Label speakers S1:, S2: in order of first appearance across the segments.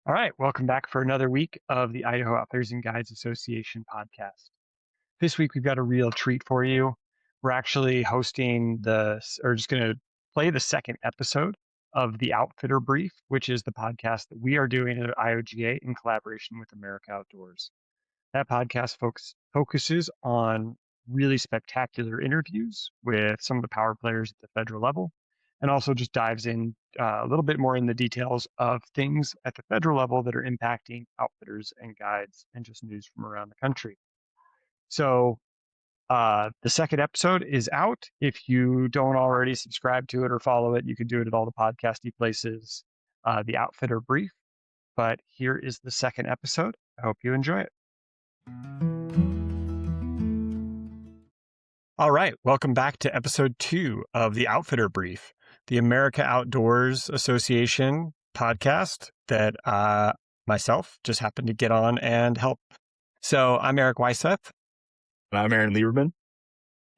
S1: All right, welcome back for another week of the Idaho Outfitters and Guides Association podcast. This week we've got a real treat for you. We're actually just going to play the second episode of the Outfitter Brief, which is the podcast that we are doing at IOGA in collaboration with America Outdoors. That podcast focuses on really spectacular interviews with some of the power players at the federal level, and also just dives in a little bit more in the details of things at the federal level that are impacting outfitters and guides and just news from around the country. So the second episode is out. If you don't already subscribe to it or follow it, you can do it at all the podcasty places, the Outfitter Brief. But here is the second episode. I hope you enjoy it. All right, welcome back to episode 2 of the Outfitter Brief, the America Outdoors Association podcast that myself just happened to get on and help. So I'm Erik Weiseth.
S2: I'm Aaron Lieberman.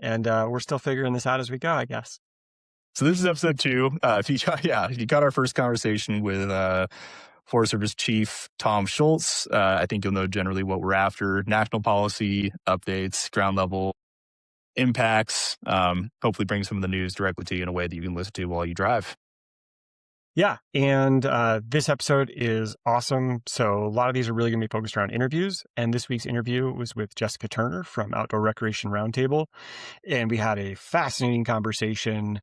S1: And we're still figuring this out as we go, I guess.
S2: So this is episode 2. If you got our first conversation with Forest Service Chief Tom Schultz, I think you'll know generally what we're after: national policy updates, ground level impacts, hopefully bring some of the news directly to you in a way that you can listen to while you drive.
S1: Yeah, and this episode is awesome. So a lot of these are really going to be focused around interviews. And this week's interview was with Jessica Turner from Outdoor Recreation Roundtable. And we had a fascinating conversation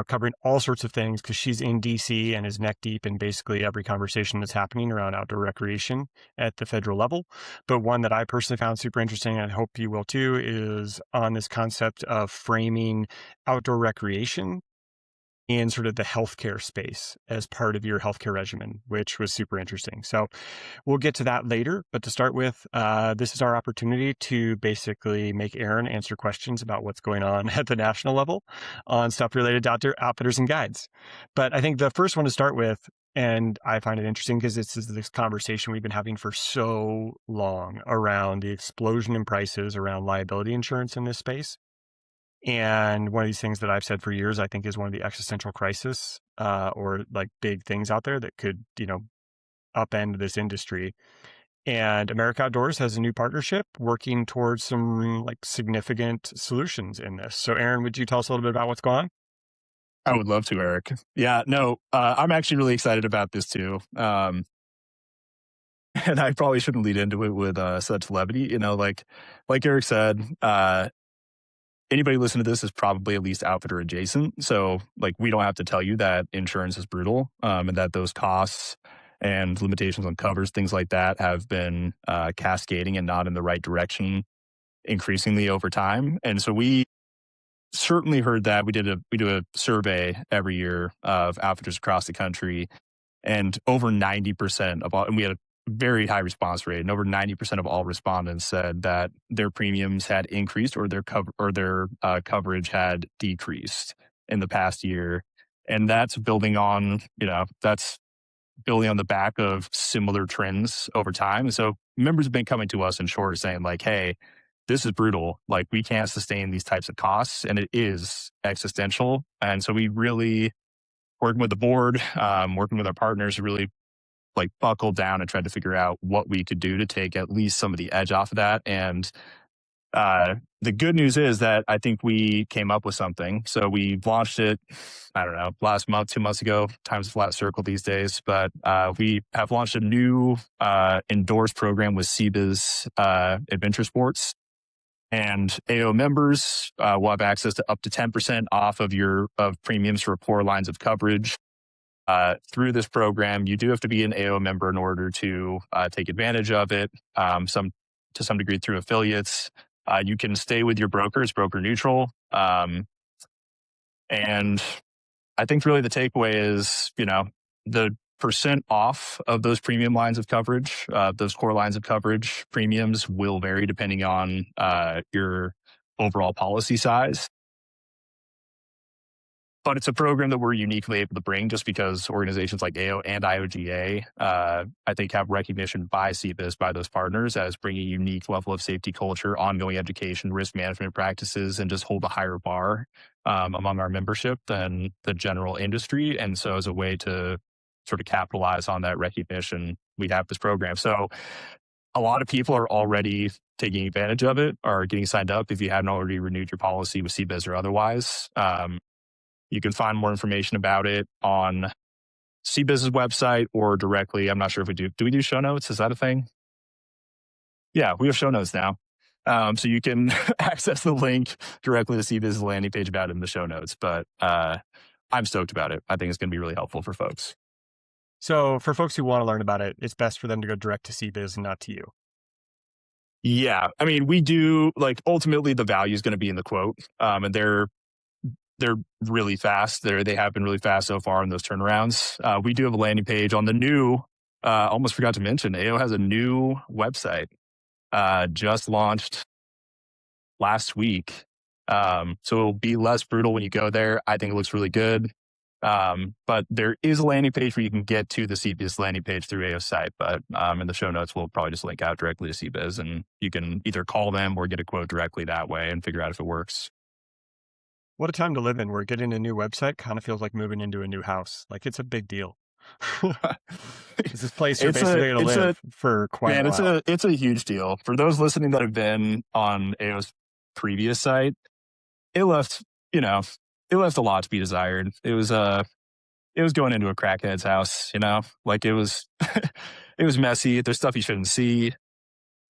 S1: covering all sorts of things because she's in DC and is neck deep in basically every conversation that's happening around outdoor recreation at the federal level. But one that I personally found super interesting, and I hope you will too, is on this concept of framing outdoor recreation in sort of the healthcare space as part of your healthcare regimen, which was super interesting. So we'll get to that later. But to start with, this is our opportunity to basically make Aaron answer questions about what's going on at the national level on stuff related to outdoor outfitters and guides. But I think the first one to start with, and I find it interesting because this is this conversation we've been having for so long around the explosion in prices around liability insurance in this space. And one of these things that I've said for years, I think, is one of the existential crisis or like big things out there that could, upend this industry. And America Outdoors has a new partnership working towards some like significant solutions in this. So Aaron, would you tell us a little bit about what's going on?
S2: I would love to, Eric. Yeah, no, I'm actually really excited about this too. And I probably shouldn't lead into it with such levity. Like Eric said, anybody listening to this is probably at least outfitter adjacent. So we don't have to tell you that insurance is brutal and that those costs and limitations on covers, things like that, have been cascading and not in the right direction increasingly over time. And so we certainly heard that. We do a survey every year of outfitters across the country, and over 90% of all, and we had a very high response rate, and over 90% of all respondents said that their premiums had increased or their coverage had decreased in the past year. And that's building on the back of similar trends over time. And so members have been coming to us in short saying hey, this is brutal. We can't sustain these types of costs, and it is existential. And so we really, working with the board, working with our partners, really buckled down and tried to figure out what we could do to take at least some of the edge off of that. And the good news is that I think we came up with something. So we launched it, I don't know, last month, 2 months ago. Time's a flat circle these days. But we have launched a new endorsed program with CBIZ Adventure Sports. And AO members will have access to up to 10% off of premiums for 4 lines of coverage. Through this program, you do have to be an AO member in order to take advantage of it. To some degree through affiliates. You can stay with your broker; it's broker neutral. And I think really the takeaway is, the percent off of those premium lines of coverage, those core lines of coverage premiums will vary depending on your overall policy size. But it's a program that we're uniquely able to bring just because organizations like AO and IOGA, I think, have recognition by CBIZ, by those partners, as bringing a unique level of safety culture, ongoing education, risk management practices, and just hold a higher bar among our membership than the general industry. And so as a way to sort of capitalize on that recognition, we have this program. So a lot of people are already taking advantage of it or getting signed up if you haven't already renewed your policy with CBiz or otherwise. You can find more information about it on CBiz's website or directly. I'm not sure if we do. Do we do show notes? Is that a thing? Yeah, we have show notes now. So you can access the link directly to CBiz's landing page about it in the show notes. But I'm stoked about it. I think it's going to be really helpful for folks.
S1: So for folks who want to learn about it, it's best for them to go direct to CBiz and not to you.
S2: Yeah. I mean, we do, like, ultimately the value is going to be in the quote. And they're really fast. They have been really fast so far in those turnarounds. We do have a landing page on the new, almost forgot to mention, AO has a new website, just launched last week. So it'll be less brutal when you go there. I think it looks really good. But there is a landing page where you can get to the CBiz landing page through AO's site. But in the show notes, we'll probably just link out directly to CBiz, and you can either call them or get a quote directly that way and figure out if it works.
S1: What a time to live in, where getting a new website kind of feels like moving into a new house. Like, it's a big deal. It's this place you're basically going to live for quite a while.
S2: It's a huge deal. For those listening that have been on AO's previous site, it left a lot to be desired. It was going into a crackhead's house, like it was, it was messy. There's stuff you shouldn't see.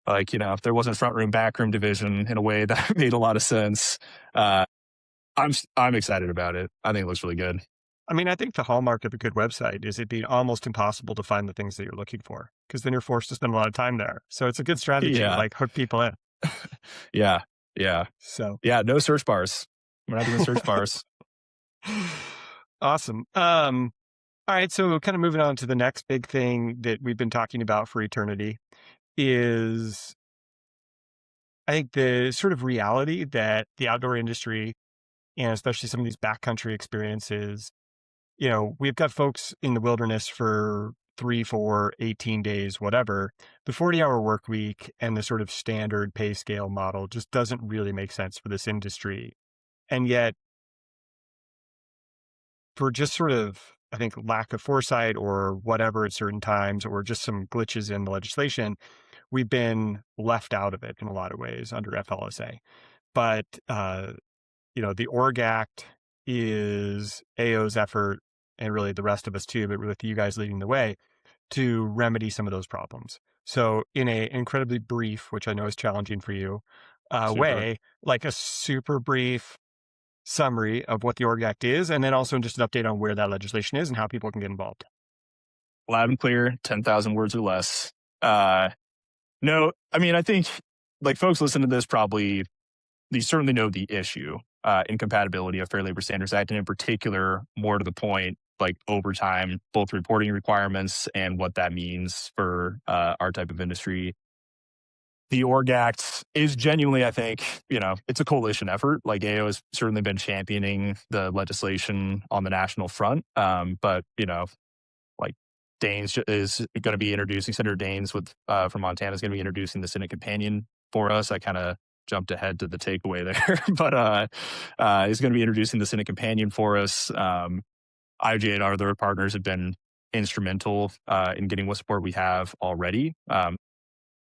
S2: Like, if there wasn't front room, back room division in a way that made a lot of sense. I'm excited about it. I think it looks really good.
S1: I mean, I think the hallmark of a good website is it being almost impossible to find the things that you're looking for, because then you're forced to spend a lot of time there. So it's a good strategy to like hook people in.
S2: Yeah.
S1: So
S2: yeah, no search bars. We're not doing search bars.
S1: Awesome. All right. So kind of moving on to the next big thing that we've been talking about for eternity is, I think, the sort of reality that the outdoor industry, and especially some of these backcountry experiences, we've got folks in the wilderness for 3, 4, 18 days, whatever. The 40-hour work week and the sort of standard pay scale model just doesn't really make sense for this industry. And yet, for just sort of, I think, lack of foresight or whatever at certain times, or just some glitches in the legislation, we've been left out of it in a lot of ways under FLSA. But, the ORG Act is AO's effort, and really the rest of us too, but with you guys leading the way, to remedy some of those problems. So in a incredibly brief, which I know is challenging for you, way, like a super brief summary of what the ORG Act is, and then also just an update on where that legislation is and how people can get involved.
S2: Loud and clear, 10,000 words or less. No, I mean, I think, like, folks listen to this probably, they certainly know the issue, incompatibility of Fair Labor Standards Act, and in particular, more to the point, like overtime, both reporting requirements and what that means for our type of industry. The ORG Act is genuinely, I think, it's a coalition effort. Like, AO has certainly been championing the legislation on the national front. But, like, Daines is going to be introducing, Senator Daines from Montana is going to be introducing the Senate companion for us. I kind of jumped ahead to the takeaway there, but he's going to be introducing the Senate companion for us. IOGA and our other partners have been instrumental in getting what support we have already.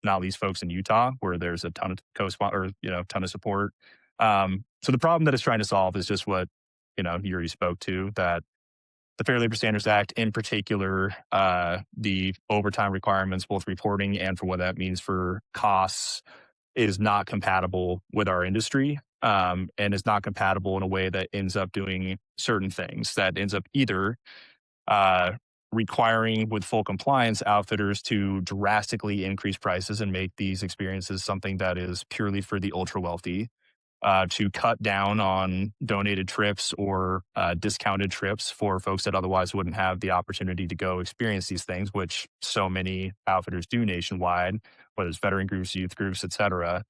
S2: Not least folks in Utah, where there's a ton of ton of support. So the problem that it's trying to solve is just what you already spoke to, that the Fair Labor Standards Act, in particular, the overtime requirements, both reporting and for what that means for costs, is not compatible with our industry, and is not compatible in a way that ends up doing certain things, that ends up either requiring, with full compliance, outfitters to drastically increase prices and make these experiences something that is purely for the ultra wealthy, to cut down on donated trips or discounted trips for folks that otherwise wouldn't have the opportunity to go experience these things, which so many outfitters do nationwide, whether it's veteran groups, youth groups, etc.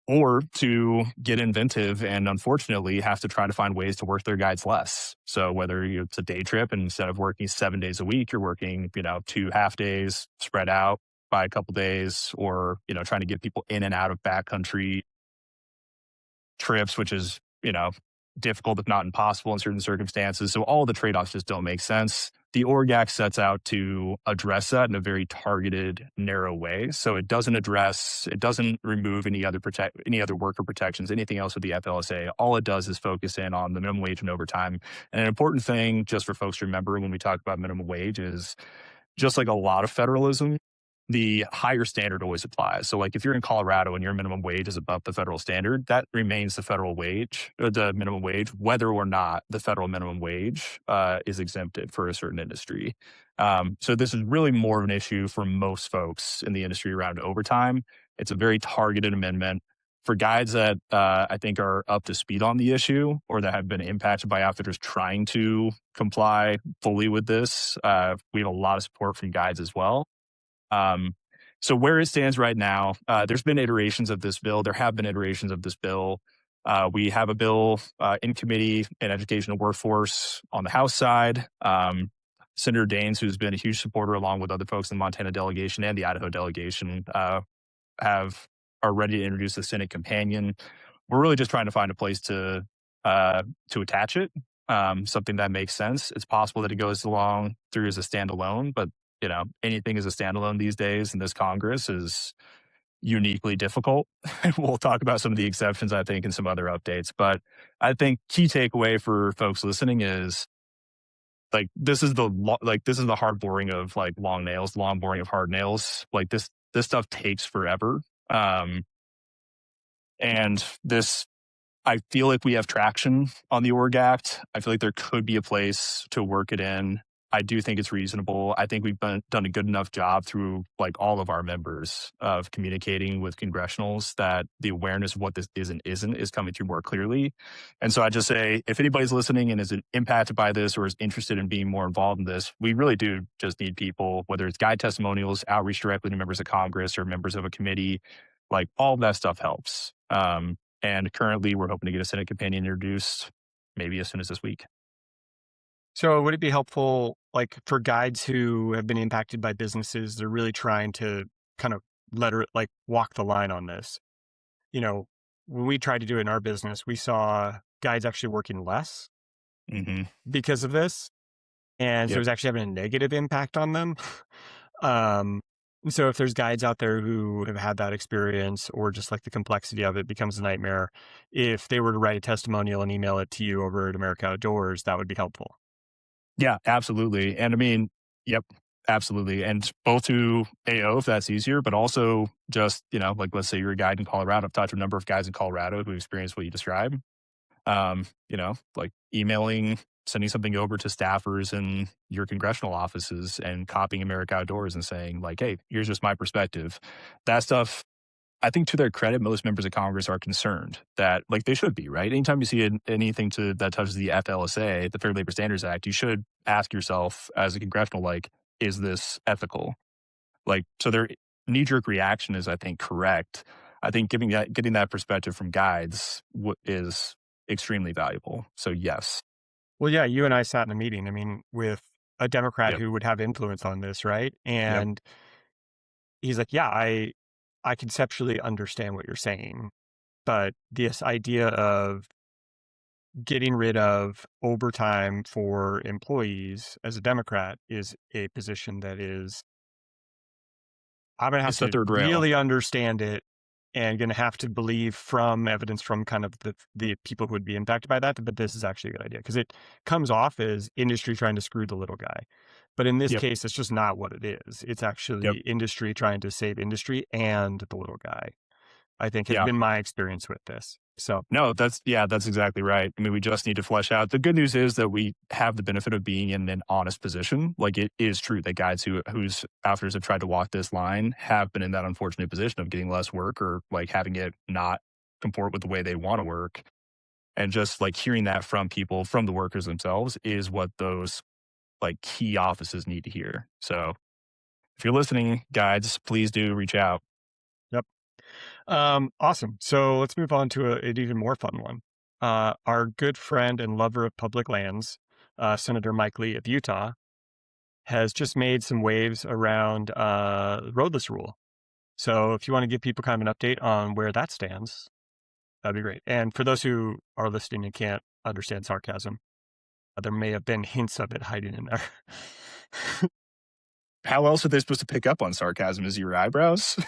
S2: Or to get inventive and, unfortunately, have to try to find ways to work their guides less. So whether it's a day trip and instead of working 7 days a week, you're working 2 half days spread out by a couple days, or trying to get people in and out of backcountry trips, which is difficult if not impossible in certain circumstances. So all the trade-offs just don't make sense. the org act sets out to address that in a very targeted, narrow way. So it doesn't remove any other worker protections, anything else with the FLSA. All it does is focus in on the minimum wage and overtime. And an important thing just for folks to remember when we talk about minimum wage is, just like a lot of federalism, the higher standard always applies. So like if you're in Colorado and your minimum wage is above the federal standard, that remains the federal wage, or the minimum wage, whether or not the federal minimum wage is exempted for a certain industry. So this is really more of an issue for most folks in the industry around overtime. It's a very targeted amendment. For guides that I think are up to speed on the issue or that have been impacted by outfitters trying to comply fully with this, we have a lot of support from guides as well. So where it stands right now, there's been iterations of this bill. There have been iterations of this bill. We have a bill in committee in education and workforce on the House side. Senator Daines, who's been a huge supporter along with other folks in the Montana delegation and the Idaho delegation, are ready to introduce the Senate companion. We're really just trying to find a place to attach it, something that makes sense. It's possible that it goes along through as a standalone, but anything as a standalone these days in this Congress is uniquely difficult. We'll talk about some of the exceptions, I think, in some other updates. But I think key takeaway for folks listening is like this is the hard boring of like long nails, the long boring of hard nails. Like this stuff takes forever. And this, I feel like we have traction on the org act. I feel like there could be a place to work it in. I do think it's reasonable. I think we've done a good enough job through like all of our members of communicating with congressionals that the awareness of what this is and isn't is coming through more clearly. And so I just say, if anybody's listening and is impacted by this or is interested in being more involved in this, we really do just need people, whether it's guide testimonials, outreach directly to members of Congress or members of a committee, like all of that stuff helps. And currently we're hoping to get a Senate companion introduced maybe as soon as this week.
S1: So would it be helpful, like for guides who have been impacted by businesses, they're really trying to kind of walk the line on this? When we tried to do it in our business, we saw guides actually working less because of this. And so it was actually having a negative impact on them. So if there's guides out there who have had that experience or just like the complexity of it becomes a nightmare, if they were to write a testimonial and email it to you over at America Outdoors, that would be helpful.
S2: Yeah, absolutely. And I mean, yep, absolutely. And both to AO, if that's easier, but also just, like let's say you're a guide in Colorado. I've talked to a number of guys in Colorado who experienced what you described. Like emailing, sending something over to staffers in your congressional offices and copying America Outdoors and saying like, hey, here's just my perspective. That stuff, I think to their credit, most members of Congress are concerned that like they should be, right? Anytime you see anything that touches the FLSA, the Fair Labor Standards Act, you should ask yourself as a congressional, like, is this ethical? Like, so their knee-jerk reaction is, I think, correct. I think getting that perspective from guides is extremely valuable. So yes.
S1: Well, yeah, you and I sat in a meeting, with a Democrat who would have influence on this, right? And he's like, yeah, I conceptually understand what you're saying, but this idea of getting rid of overtime for employees as a Democrat is a position that is, I'm going to have
S2: It's the
S1: to
S2: third rail.
S1: really understand it and going to have to believe from evidence from kind of the people who would be impacted by that. But this is actually a good idea because it comes off as industry trying to screw the little guy. But in this case, it's just not what it is. It's actually industry trying to save industry and the little guy, I think has been my experience with this. So
S2: no, that's exactly right. I mean, we just need to flesh out. The good news is that we have the benefit of being in an honest position. Like it is true that guides whose outfitters have tried to walk this line have been in that unfortunate position of getting less work or like having it not comport with the way they want to work. And just like hearing that from people, from the workers themselves is what those like key offices need to hear. So if you're listening, guides, please do reach out.
S1: Yep. Awesome. So let's move on to an even more fun one. Our good friend and lover of public lands, Senator Mike Lee of Utah, has just made some waves around roadless rule. So if you want to give people kind of an update on where that stands, that'd be great. And for those who are listening and can't understand sarcasm, there may have been hints of it hiding in there.
S2: How else are they supposed to pick up on sarcasm? Is your eyebrows?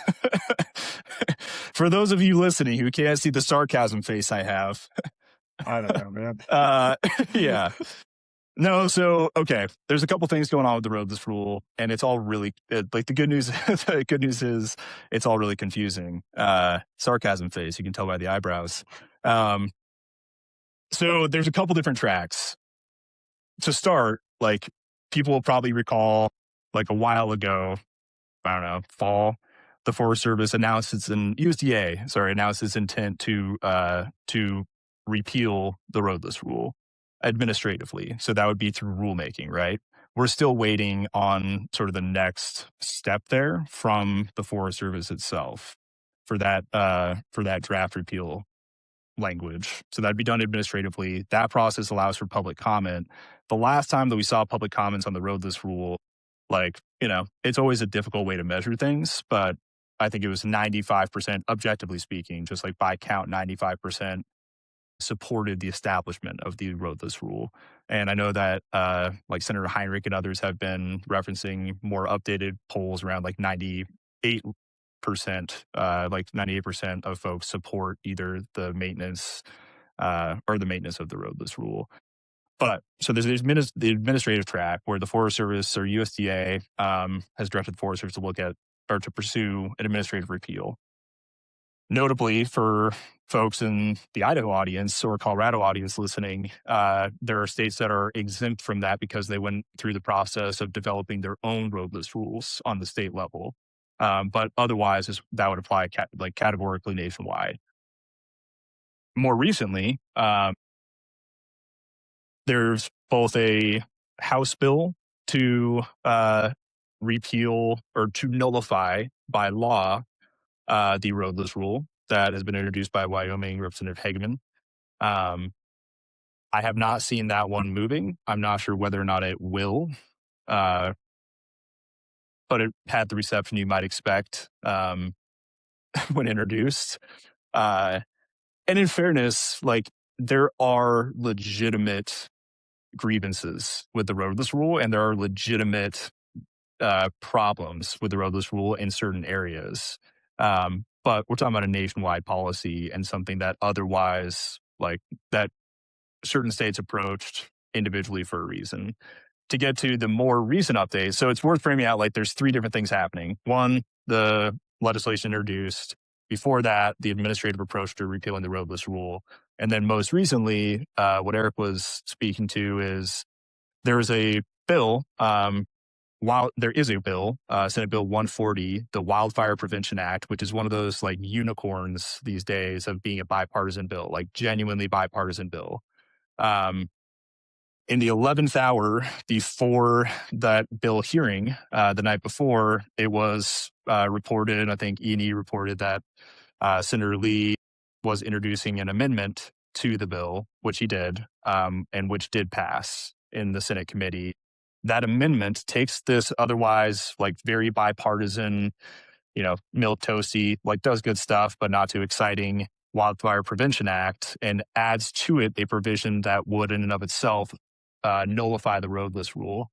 S2: For those of you listening who can't see the sarcasm face I have,
S1: I don't know, man.
S2: yeah. No, so okay, there's a couple things going on with the roadless rule, and it's all really like the good news. The good news is it's all really confusing. Sarcasm face, you can tell by the eyebrows. So there's a couple different tracks to start. Like people will probably recall, like a while ago, I don't know, fall, the Forest Service announced announced its intent to repeal the roadless rule administratively. So that would be through rulemaking, right? We're still waiting on sort of the next step there from the Forest Service itself for that draft repeal language. So that'd be done administratively. That process allows for public comment. The last time that we saw public comments on the roadless rule, like, it's always a difficult way to measure things, but I think it was 95%, objectively speaking, just like by count, 95% supported the establishment of the roadless rule. And I know that like Senator Heinrich and others have been referencing more updated polls around like 98%, like 98% of folks support either the maintenance or the maintenance of the roadless rule. But so there's the administrative track where the Forest Service or USDA has directed the Forest Service to look at or to pursue an administrative repeal. Notably for folks in the Idaho audience or Colorado audience listening, there are states that are exempt from that because they went through the process of developing their own roadless rules on the state level. But otherwise, that would apply like categorically nationwide. More recently, there's both a House bill to repeal or to nullify by law the roadless rule that has been introduced by Wyoming Representative Hageman. I have not seen that one moving. I'm not sure whether or not it will, but it had the reception you might expect when introduced. And in fairness, like there are legitimate grievances with the roadless rule, and there are legitimate problems with the roadless rule in certain areas. But we're talking about a nationwide policy and something that otherwise, like that certain states approached individually for a reason. To get to the more recent updates, so it's worth framing out like there's three different things happening. One, the legislation introduced. Before that, the administrative approach to repealing the roadless rule. And then most recently, what Eric was speaking to is there is a bill, there is a bill, Senate Bill 140, the Wildfire Prevention Act, which is one of those like unicorns these days of being a bipartisan bill, like genuinely bipartisan bill. In the 11th hour before that bill hearing, the night before, it was reported, I think E&E reported that Senator Lee was introducing an amendment to the bill, which he did, and which did pass in the Senate committee. That amendment takes this otherwise like very bipartisan, milquetoasty, like does good stuff, but not too exciting Wildfire Prevention Act and adds to it a provision that would in and of itself nullify the roadless rule.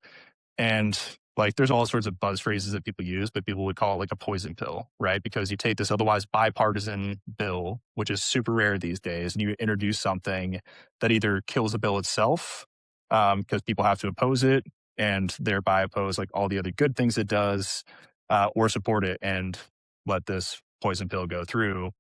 S2: And like there's all sorts of buzz phrases that people use, but people would call it like a poison pill, right? Because you take this otherwise bipartisan bill, which is super rare these days, and you introduce something that either kills the bill itself because people have to oppose it and thereby oppose like all the other good things it does, or support it and let this poison pill go through.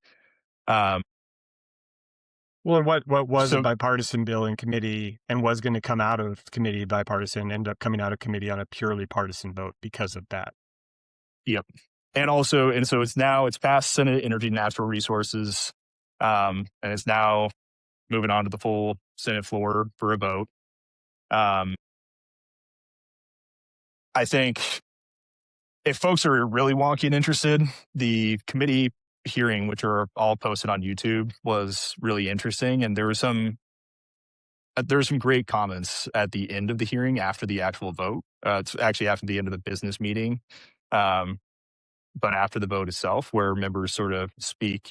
S1: Well, what was a
S2: So,
S1: bipartisan bill in committee and was going to come out of committee bipartisan ended up coming out of committee on a purely partisan vote because of that.
S2: yep. And so it's past Senate Energy and Natural Resources, and it's now moving on to the full Senate floor for a vote. I think if folks are really wonky and interested, the committee hearing, which are all posted on YouTube, was really interesting. And there were some great comments at the end of the hearing after the actual vote. It's actually after the end of the business meeting, but after the vote itself, where members sort of speak,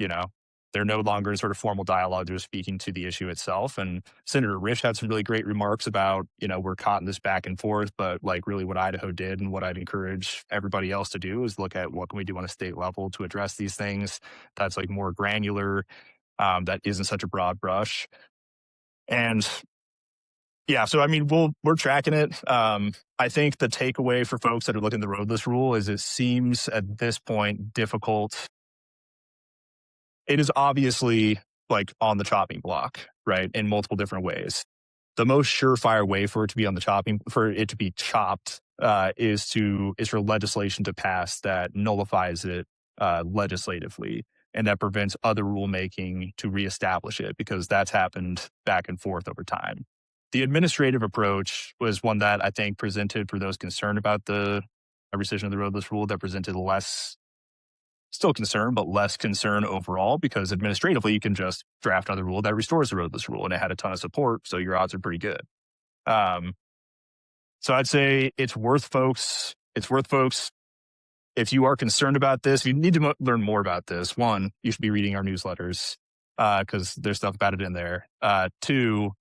S2: they're no longer in sort of formal dialogue. They're speaking to the issue itself. And Senator Risch had some really great remarks about, we're caught in this back and forth, but like really what Idaho did and what I'd encourage everybody else to do is look at what can we do on a state level to address these things that's like more granular, that isn't such a broad brush. And yeah, so I mean, we're tracking it. I think the takeaway for folks that are looking at the roadless rule is it seems at this point difficult. It is obviously like on the chopping block, right? In multiple different ways. The most surefire way for it to be for it to be chopped, is for legislation to pass that nullifies it legislatively, and that prevents other rulemaking to reestablish it, because that's happened back and forth over time. The administrative approach was one that I think presented, for those concerned about the rescission of the roadless rule, that presented still concern, but less concern overall, because administratively you can just draft another rule that restores the roadless rule, and it had a ton of support, so your odds are pretty good. So I'd say it's worth folks, if you are concerned about this, if you need to learn more about this, one, you should be reading our newsletters, because there's stuff about it in there. Two,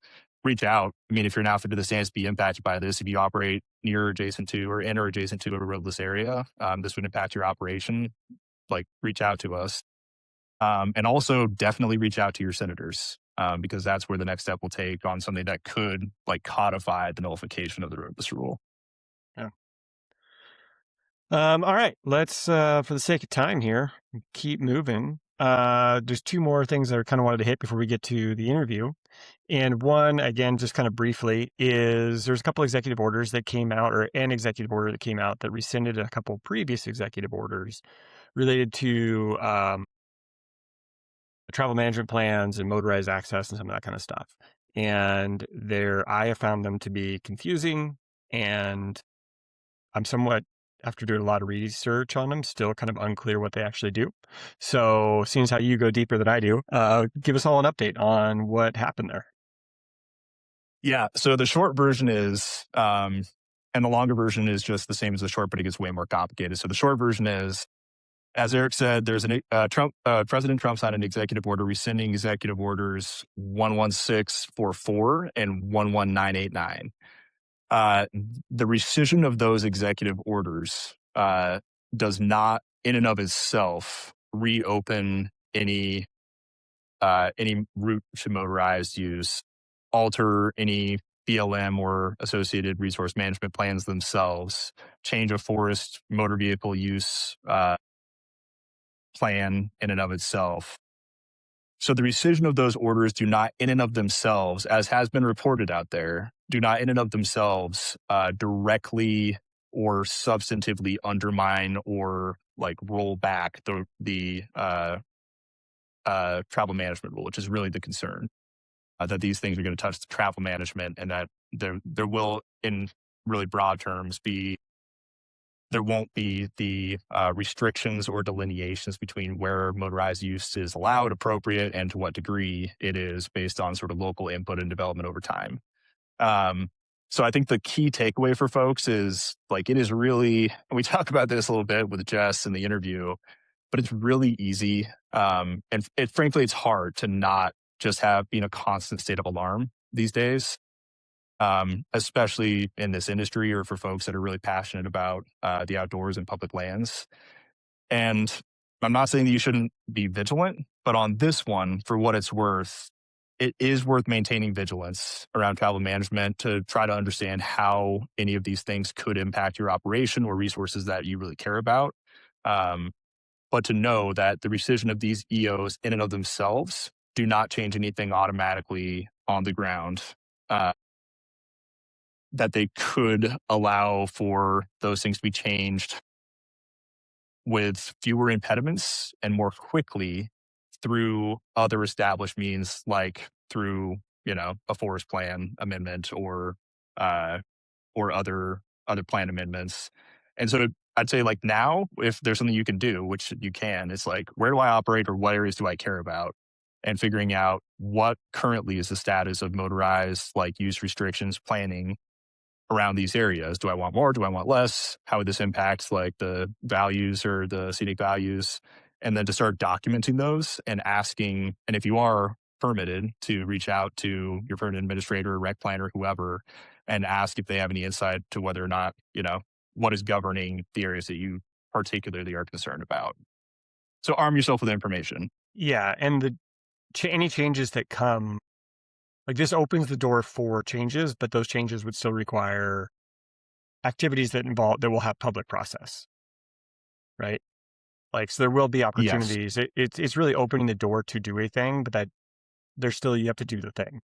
S2: reach out. I mean, if you're an outfit to the stands be impacted by this, if you operate near or adjacent to or in or adjacent to a roadless area, this would impact your operation. Like, reach out to us. And also definitely reach out to your senators, because that's where the next step will take on something that could like codify the nullification of the roadless rule.
S1: Yeah. All right, let's, for the sake of time here, keep moving. There's two more things that I kind of wanted to hit before we get to the interview. And one, again, just kind of briefly, is there's a couple executive orders that came out, or an executive order that came out that rescinded a couple previous executive orders related to travel management plans and motorized access and some of that kind of stuff. And I have found them to be confusing, and I'm somewhat, after doing a lot of research on them, still kind of unclear what they actually do. So, seeing as how you go deeper than I do, give us all an update on what happened there.
S2: Yeah. So the short version is, and the longer version is just the same as the short, but it gets way more complicated. So the short version is, as Eric said, there's President Trump signed an executive order rescinding executive orders 11644 and 11989. The rescission of those executive orders does not, in and of itself, reopen any route to motorized use, alter any BLM or associated resource management plans themselves, change a forest motor vehicle use plan in and of itself. So the rescission of those orders do not in and of themselves, as has been reported out there, do not in and of themselves directly or substantively undermine or like roll back the travel management rule, which is really the concern, that these things are going to touch the travel management, and that there will, in really broad terms, there won't be the restrictions or delineations between where motorized use is allowed, appropriate, and to what degree it is based on sort of local input and development over time. So I think the key takeaway for folks is like, it is really, and we talk about this a little bit with Jess in the interview, but it's really easy. And frankly, it's hard to not just be in a constant state of alarm these days. Especially in this industry, or for folks that are really passionate about the outdoors and public lands. And I'm not saying that you shouldn't be vigilant, but on this one, for what it's worth, it is worth maintaining vigilance around travel management to try to understand how any of these things could impact your operation or resources that you really care about. But to know that the rescission of these EOs in and of themselves do not change anything automatically on the ground. That they could allow for those things to be changed with fewer impediments and more quickly through other established means, like through, a forest plan amendment or other plan amendments. And so I'd say, like, now, if there's something you can do, which you can, it's like, where do I operate or what areas do I care about? And figuring out what currently is the status of motorized like use restrictions planning around these areas. Do I want more? Do I want less? How would this impact like the values or the scenic values? and then to start documenting those and asking, and if you are permitted, to reach out to your permit administrator, rec planner, whoever, and ask if they have any insight to whether or not, what is governing the areas that you particularly are concerned about. So arm yourself with information.
S1: Yeah, and any changes that come, like this opens the door for changes, but those changes would still require activities that will have public process, right? Like, so there will be
S2: Yes,
S1: opportunities. It's really opening the door to do a thing, but that there's still, you have to do the thing.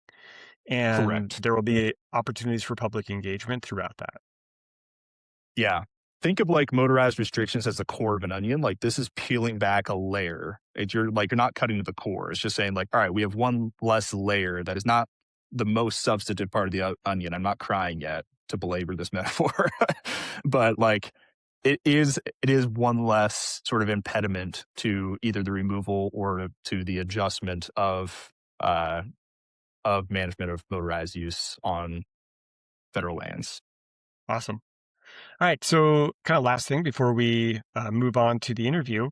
S1: And
S2: correct.
S1: there will be opportunities for public engagement throughout that.
S2: Yeah. Think of like motorized restrictions as the core of an onion. Like this is peeling back a layer. You're not cutting to the core. It's just saying like, all right, we have one less layer that is not the most substantive part of the onion. I'm not crying yet to belabor this metaphor, but like it is one less sort of impediment to either the removal or to the adjustment of management of motorized use on federal lands.
S1: Awesome. All right. So, kind of last thing before we move on to the interview,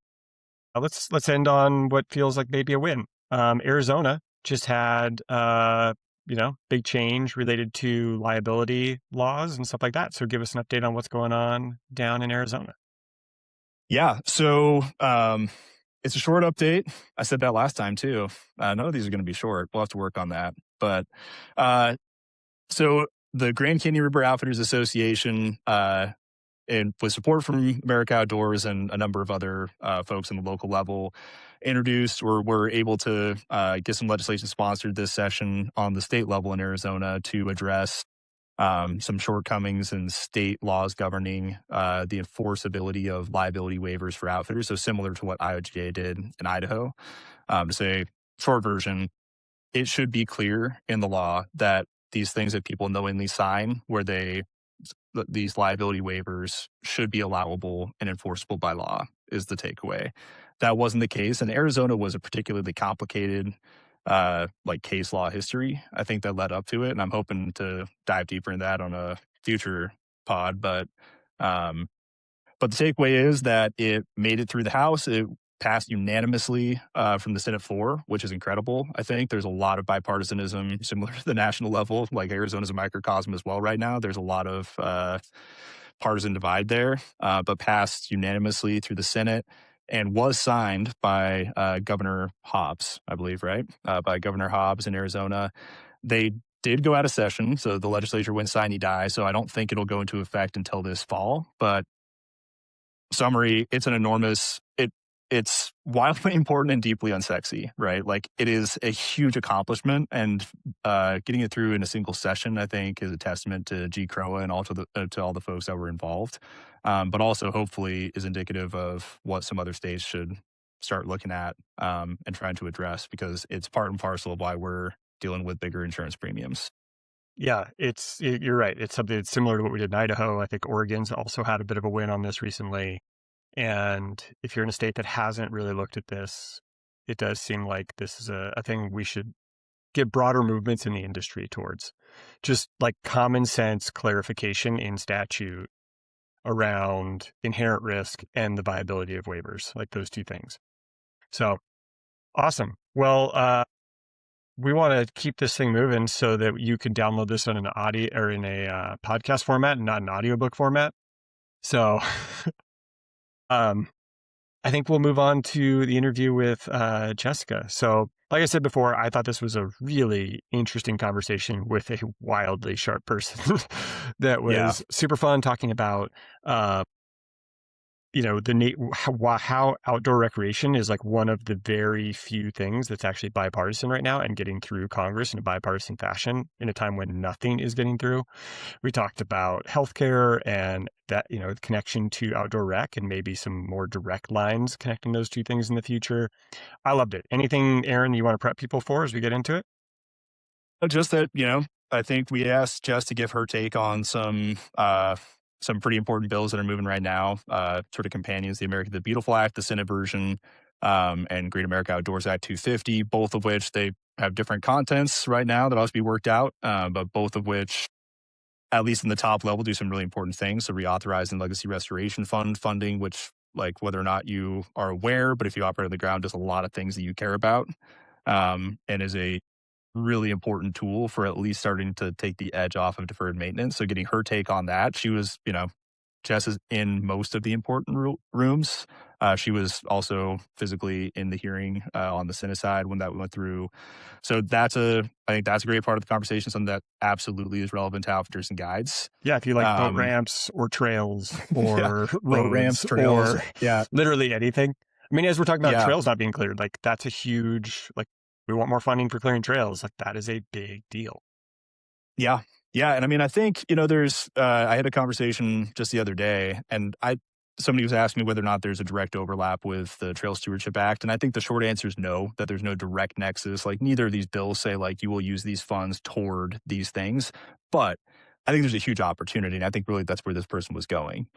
S1: let's end on what feels like maybe a win. Arizona just had big change related to liability laws and stuff like that. So, give us an update on what's going on down in Arizona.
S2: Yeah. So it's a short update. I said that last time too. None of these are going to be short. We'll have to work on that. But uh, so the Grand Canyon River Outfitters Association, and with support from America Outdoors and a number of other folks on the local level, introduced or were able to get some legislation sponsored this session on the state level in Arizona to address some shortcomings in state laws governing the enforceability of liability waivers for outfitters. So similar to what IOGA did in Idaho. To say, short version, it should be clear in the law that these things that people knowingly sign, where these liability waivers should be allowable and enforceable by law, is the takeaway. That wasn't the case, and Arizona was a particularly complicated case law history, I think, that led up to it, and I'm hoping to dive deeper in that on a future pod. Um, but the takeaway is that it made it through the House. It passed unanimously from the Senate floor, which is incredible. I think there's a lot of bipartisanism similar to the national level. Like Arizona's a microcosm as well right now. There's a lot of partisan divide there, but passed unanimously through the Senate and was signed by Governor Hobbs, I believe, right? By Governor Hobbs in Arizona. They did go out of session, so the legislature went sine die. So I don't think it'll go into effect until this fall. But summary, it's wildly important and deeply unsexy, right? Like it is a huge accomplishment, and getting it through in a single session, I think, is a testament to G. Croa and also to all the folks that were involved. But also hopefully is indicative of what some other states should start looking at and trying to address, because it's part and parcel of why we're dealing with bigger insurance premiums.
S1: Yeah, you're right. It's something that's similar to what we did in Idaho. I think Oregon's also had a bit of a win on this recently. And if you're in a state that hasn't really looked at this, it does seem like this is a thing we should get broader movements in the industry towards. Just like common sense clarification in statute around inherent risk and the viability of waivers, like those two things. So awesome. Well, we want to keep this thing moving so that you can download this on an audio or in a podcast format and not an audiobook format. So, um, I think we'll move on to the interview with Jessica. So, like I said before, I thought this was a really interesting conversation with a wildly sharp person that
S2: Yeah.
S1: was super fun talking about, how outdoor recreation is like one of the very few things that's actually bipartisan right now and getting through Congress in a bipartisan fashion in a time when nothing is getting through. We talked about healthcare and that, connection to outdoor rec and maybe some more direct lines connecting those two things in the future. I loved it. Anything, Aaron, you want to prep people for as we get into it?
S2: Just that, I think we asked Jess to give her take on some pretty important bills that are moving right now, sort of companions, the America the Beautiful Act, the Senate version, and Great America Outdoors Act 250, both of which they have different contents right now that ought to be worked out, but both of which, at least in the top level, do some really important things. So reauthorizing Legacy Restoration Fund funding, which like whether or not you are aware, but if you operate on the ground, does a lot of things that you care about, and is a really important tool for at least starting to take the edge off of deferred maintenance. So getting her take on that, she was, Jess is in most of the important rooms. She was also physically in the hearing on the Senate side when that went through. So I think that's a great part of the conversation, something that absolutely is relevant to outfitters and guides.
S1: Yeah, if you like boat
S2: Um,
S1: ramps or trails
S2: yeah,
S1: or
S2: boat ramps,
S1: roads
S2: trails.
S1: or
S2: Yeah,
S1: literally anything. I mean, as we're talking about
S2: yeah,
S1: trails not being cleared, like that's a huge, like, we want more funding for clearing trails. Like that is a big deal.
S2: yeah, yeah. And I mean, I think, I had a conversation just the other day, and somebody was asking me whether or not there's a direct overlap with the Trail Stewardship Act. And I think the short answer is no, that there's no direct nexus. Like neither of these bills say like you will use these funds toward these things. But I think there's a huge opportunity. And I think really that's where this person was going,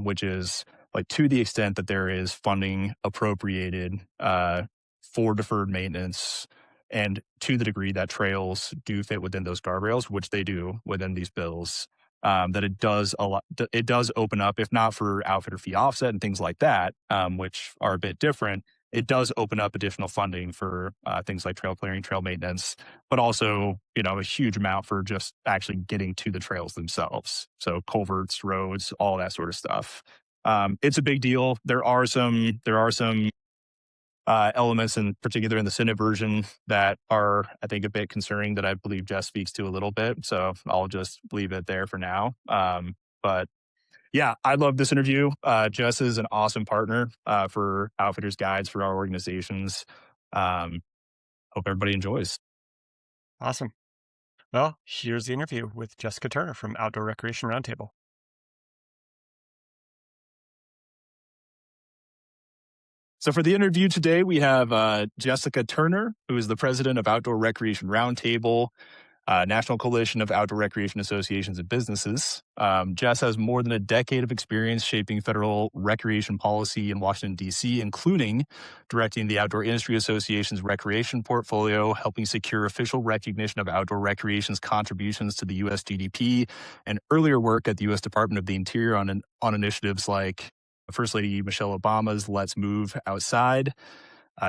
S2: which is like to the extent that there is funding appropriated for deferred maintenance, and to the degree that trails do fit within those guardrails, which they do within these bills, that it does open up, if not for outfitter fee offset and things like that, which are a bit different. It does open up additional funding for things like trail clearing, trail maintenance, but also, a huge amount for just actually getting to the trails themselves. So culverts, roads, all that sort of stuff. It's a big deal. There are some elements, in particular in the Senate version, that are, I think, a bit concerning that I believe Jess speaks to a little bit. So I'll just leave it there for now. But yeah, I love this interview. Jess is an awesome partner for Outfitters Guides for our organizations. Um, Hope everybody enjoys.
S1: Awesome. Well, here's the interview with Jessica Turner from Outdoor Recreation Roundtable.
S2: So for the interview today, we have Jessica Turner, who is the president of Outdoor Recreation Roundtable, National Coalition of Outdoor Recreation Associations and Businesses. Jess has more than a decade of experience shaping federal recreation policy in Washington, D.C., including directing the Outdoor Industry Association's recreation portfolio, helping secure official recognition of outdoor recreation's contributions to the U.S. GDP, and earlier work at the U.S. Department of the Interior on initiatives like First Lady Michelle Obama's Let's Move Outside.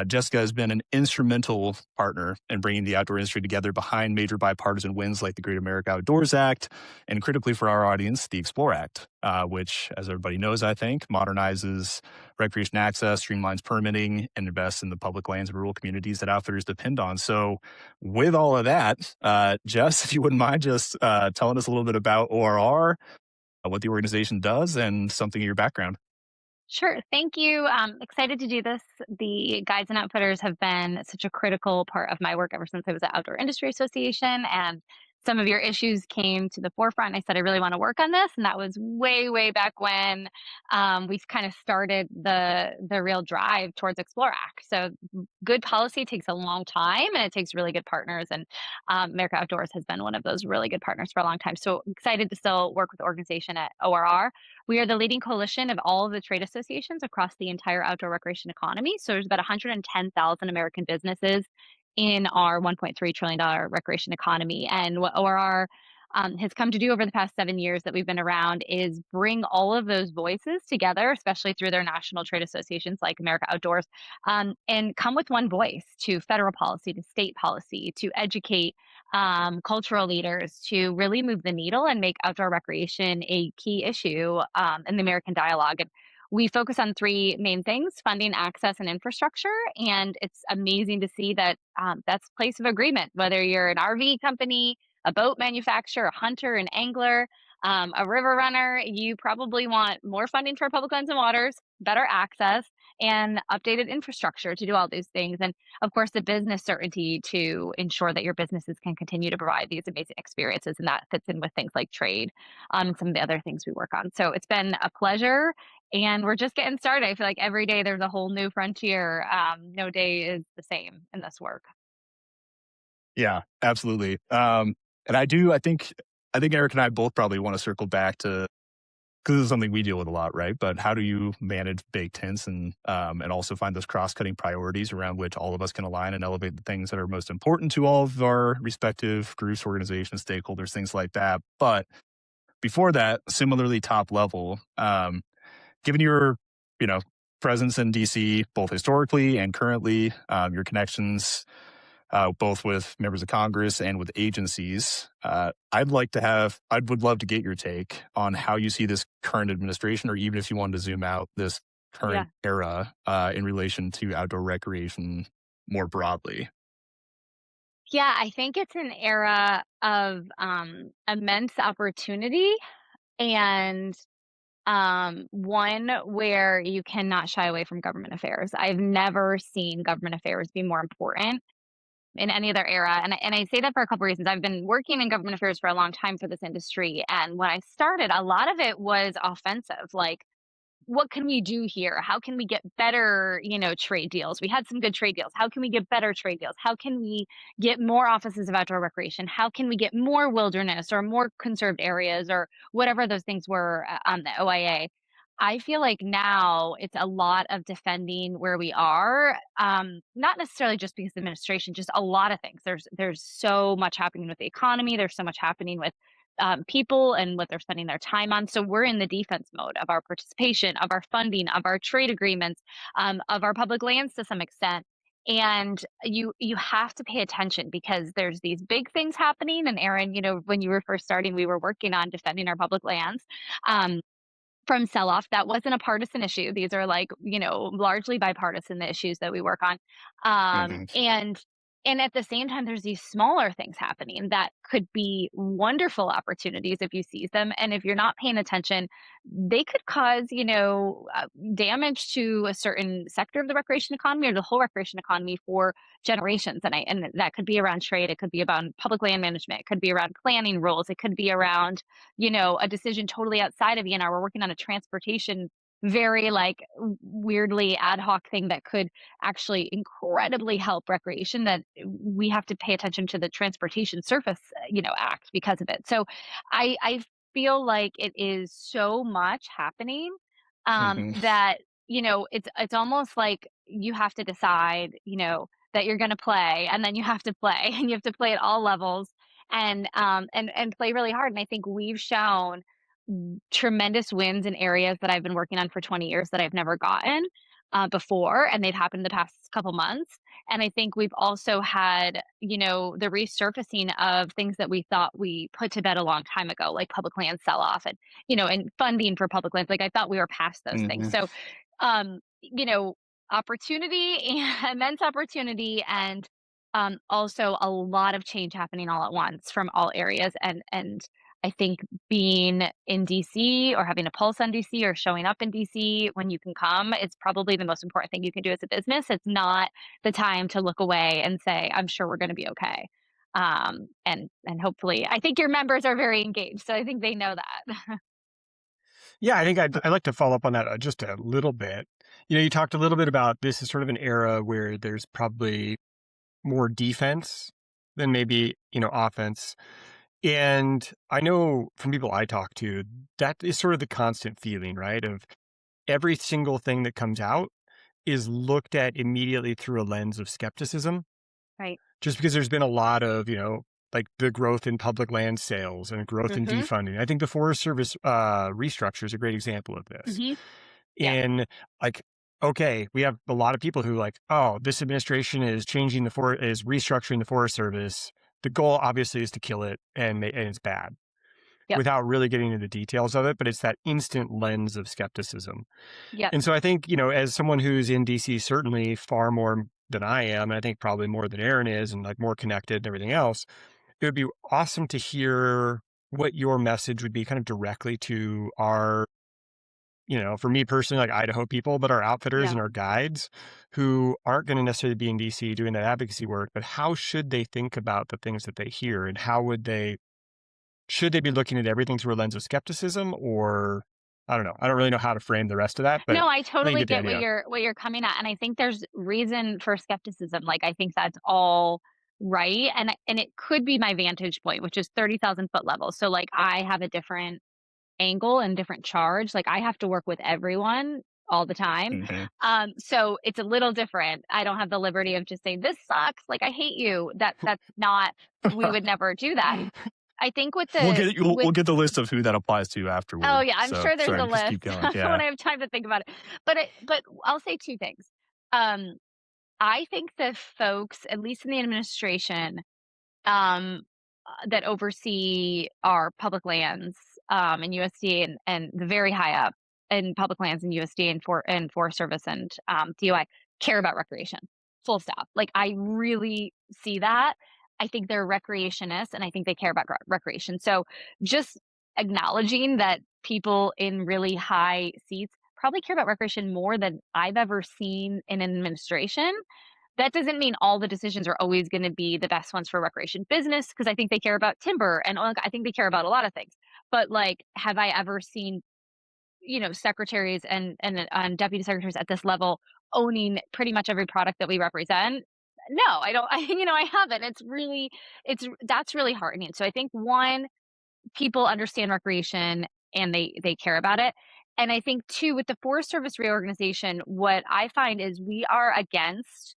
S2: Jessica has been an instrumental partner in bringing the outdoor industry together behind major bipartisan wins like the Great America Outdoors Act, and critically for our audience, the Explore Act, which, as everybody knows, I think, modernizes recreation access, streamlines permitting, and invests in the public lands of rural communities that outfitters depend on. So with all of that, Jess, if you wouldn't mind just telling us a little bit about ORR, what the organization does, and something of your background.
S3: Sure. Thank you. Excited to do this. The guides and outfitters have been such a critical part of my work ever since I was at Outdoor Industry Association, and some of your issues came to the forefront. I said, I really want to work on this. And that was way, way back when we kind of started the real drive towards Explore Act. So good policy takes a long time and it takes really good partners. And America Outdoors has been one of those really good partners for a long time. So excited to still work with the organization at ORR. We are the leading coalition of all of the trade associations across the entire outdoor recreation economy. So there's about 110,000 American businesses in our $1.3 trillion recreation economy. And what ORR has come to do over the past 7 years that we've been around is bring all of those voices together, especially through their national trade associations like America Outdoors, and come with one voice to federal policy, to state policy, to educate cultural leaders, to really move the needle and make outdoor recreation a key issue in the American dialogue. And we focus on three main things: funding, access, and infrastructure. And it's amazing to see that that's a place of agreement, whether you're an RV company, a boat manufacturer, a hunter, an angler, a river runner. You probably want more funding for public lands and waters, better access, and updated infrastructure to do all these things. And of course, the business certainty to ensure that your businesses can continue to provide these amazing experiences. And that fits in with things like trade, and some of the other things we work on. So it's been a pleasure. And we're just getting started. I feel like every day there's a whole new frontier. No day is the same in this work.
S2: Yeah, absolutely. And I think Eric and I both probably want to circle back to, because this is something we deal with a lot, right? But how do you manage big tents and also find those cross-cutting priorities around which all of us can align and elevate the things that are most important to all of our respective groups, organizations, stakeholders, things like that. But before that, similarly top level, given your, presence in DC, both historically and currently, your connections, both with members of Congress and with agencies. I would love to get your take on how you see this current administration, or even if you wanted to zoom out, this
S3: Yeah.
S2: current era in relation to outdoor recreation more broadly.
S3: Yeah, I think it's an era of immense opportunity and one where you cannot shy away from government affairs. I've never seen government affairs be more important in any other era. And I say that for a couple reasons. I've been working in government affairs for a long time for this industry. And when I started, a lot of it was offensive. Like, what can we do here? How can we get better, trade deals? We had some good trade deals. How can we get better trade deals? How can we get more offices of outdoor recreation? How can we get more wilderness or more conserved areas or whatever those things were on the OIA? I feel like now it's a lot of defending where we are, not necessarily just because of administration, just a lot of things. There's so much happening with the economy. There's so much happening with people and what they're spending their time on. So we're in the defense mode of our participation, of our funding, of our trade agreements, of our public lands to some extent. And you have to pay attention because there's these big things happening. And Aaron, when you were first starting, we were working on defending our public lands. From sell-off. That wasn't a partisan issue. These are like, largely bipartisan, the issues that we work on.
S2: Hmm.
S3: And at the same time, there's these smaller things happening that could be wonderful opportunities if you seize them. And if you're not paying attention, they could cause, damage to a certain sector of the recreation economy or the whole recreation economy for generations. And that could be around trade. It could be about public land management. It could be around planning rules. It could be around a decision totally outside of ENR. We're working on a transportation, very like weirdly ad hoc thing that could actually incredibly help recreation, that we have to pay attention to the Transportation Surface, Act because of it. So I feel like it is so much happening
S2: Hmm.
S3: that, it's almost like you have to decide, that you're going to play and then you have to play and you have to play at all levels and play really hard. And I think we've shown tremendous wins in areas that I've been working on for 20 years that I've never gotten before, and they've happened the past couple months. And I think we've also had, the resurfacing of things that we thought we put to bed a long time ago, like public land sell-off and funding for public lands. Like I thought we were past those things.
S2: Hmm.
S3: So, opportunity, immense opportunity, and also a lot of change happening all at once from all areas. And I think being in DC or having a pulse on DC or showing up in DC when you can come is probably the most important thing you can do as a business. It's not the time to look away and say, I'm sure we're going to be okay. And hopefully, I think your members are very engaged, so I think they know that.
S1: Yeah, I think I'd like to follow up on that just a little bit. You talked a little bit about this is sort of an era where there's probably more defense than maybe, offense. And I know from people I talk to, that is sort of the constant feeling, right? Of every single thing that comes out is looked at immediately through a lens of skepticism,
S3: Right.
S1: just because there's been a lot of, like the growth in public land sales and growth in
S3: Hmm.
S1: defunding. I think the Forest Service restructure is a great example of this.
S3: Hmm. Yeah.
S1: In like, okay, we have a lot of people who like, oh, this administration is changing is restructuring the Forest Service. The goal obviously is to kill it, and it's bad,
S3: Yep.
S1: without really getting into the details of it. But it's that instant lens of skepticism.
S3: Yep.
S1: And so I think, as someone who's in DC, certainly far more than I am, and I think probably more than Aaron is, and like more connected and everything else, it would be awesome to hear what your message would be kind of directly to our, for me personally, like Idaho people, but our outfitters
S3: Yeah.
S1: and our guides who aren't going to necessarily be in DC doing that advocacy work, but how should they think about the things that they hear, and should they be looking at everything through a lens of skepticism, or I don't know. I don't really know how to frame the rest of that, but
S3: No, I
S1: I think you
S3: totally
S1: get the
S3: get
S1: idea.
S3: what you're coming at, and I think there's reason for skepticism. Like I think that's all right, and it could be my vantage point, which is 30,000-foot level. So like I have a different angle and different charge. Like I have to work with everyone all the time.
S2: Hmm.
S3: So it's a little different. I don't have the liberty of just saying this sucks. Like I hate you. That's not. We would never do that. I think with
S2: We'll
S3: the
S2: we'll get the list of who that applies to afterward.
S3: oh yeah, I'm
S2: So
S3: sure there's
S2: sorry,
S3: a
S2: just keep
S3: list
S2: going.
S3: when
S2: Yeah.
S3: I have time to think about it. But I'll say two things. Um, I think that folks, at least in the administration, that oversee our public lands and USDA and the very high up in public lands and USDA and Forest Service and DOI care about recreation. Full stop. Like I really see that. I think they're recreationists and I think they care about recreation. So just acknowledging that people in really high seats probably care about recreation more than I've ever seen in an administration. That doesn't mean all the decisions are always going to be the best ones for recreation business because I think they care about timber and oil. I think they care about a lot of things. But like, have I ever seen, secretaries and deputy secretaries at this level owning pretty much every product that we represent? No, I don't. I haven't. That's really heartening. So I think one, people understand recreation and they care about it. And I think two, with the Forest Service reorganization, what I find is we are against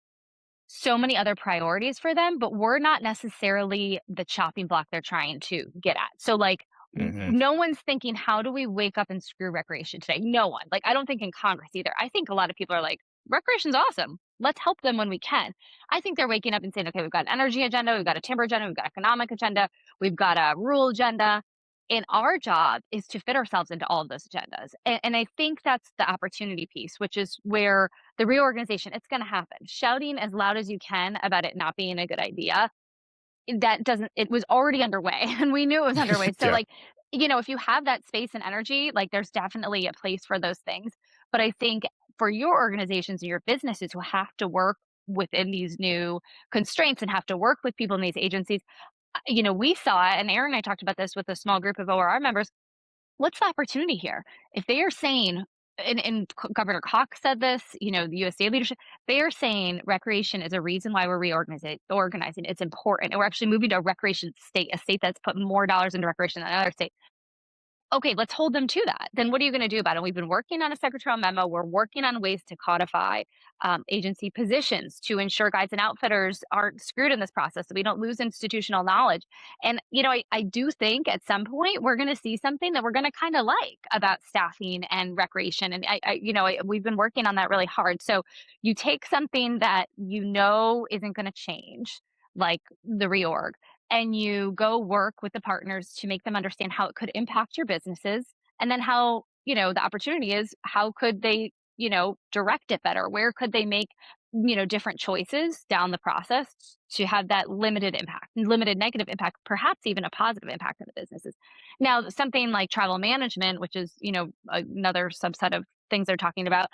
S3: so many other priorities for them, but we're not necessarily the chopping block they're trying to get at. So like
S2: Hmm.
S3: no one's thinking, how do we wake up and screw recreation today? No one. Like I don't think in Congress either. I think a lot of people are like, recreation's awesome. Let's help them when we can. I think they're waking up and saying, okay, we've got an energy agenda, we've got a timber agenda, we've got economic agenda, we've got a rural agenda. And our job is to fit ourselves into all of those agendas. And I think that's the opportunity piece, which is where the reorganization, it's going to happen. Shouting as loud as you can about it not being a good idea, it was already underway and we knew it was underway. So
S2: Yeah.
S3: like, if you have that space and energy, like there's definitely a place for those things. But I think for your organizations and your businesses who have to work within these new constraints and have to work with people in these agencies, we saw it, and Aaron and I talked about this with a small group of ORR members. What's the opportunity here? If they are saying, and Governor Cox said this, the USDA leadership, they are saying recreation is a reason why we're organizing. It's important. And we're actually moving to a recreation state, a state that's put more dollars into recreation than another state. Okay, let's hold them to that. Then what are you going to do about it? We've been working on a secretarial memo. We're working on ways to codify agency positions to ensure guides and outfitters aren't screwed in this process, so we don't lose institutional knowledge. And, I do think at some point we're going to see something that we're going to kind of like about staffing and recreation. And we've been working on that really hard. So you take something that isn't going to change, like the reorg, and you go work with the partners to make them understand how it could impact your businesses, and then how, the opportunity is, how could they, direct it better? Where could they make, different choices down the process to have that limited negative impact, perhaps even a positive impact on the businesses. Now, something like travel management, which is, another subset of things they're talking about,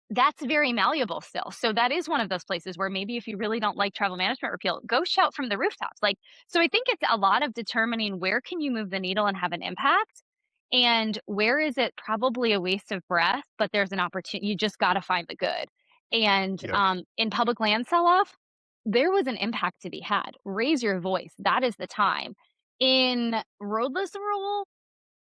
S3: that's very malleable still. So that is one of those places where maybe if you really don't like travel management repeal, go shout from the rooftops. Like, so I think it's a lot of determining where can you move the needle and have an impact, and where is it probably a waste of breath, but there's an opportunity. You just got to find the good. And
S2: Yep.
S3: in public land sell-off, there was an impact to be had. Raise your voice. That is the time. In roadless rule,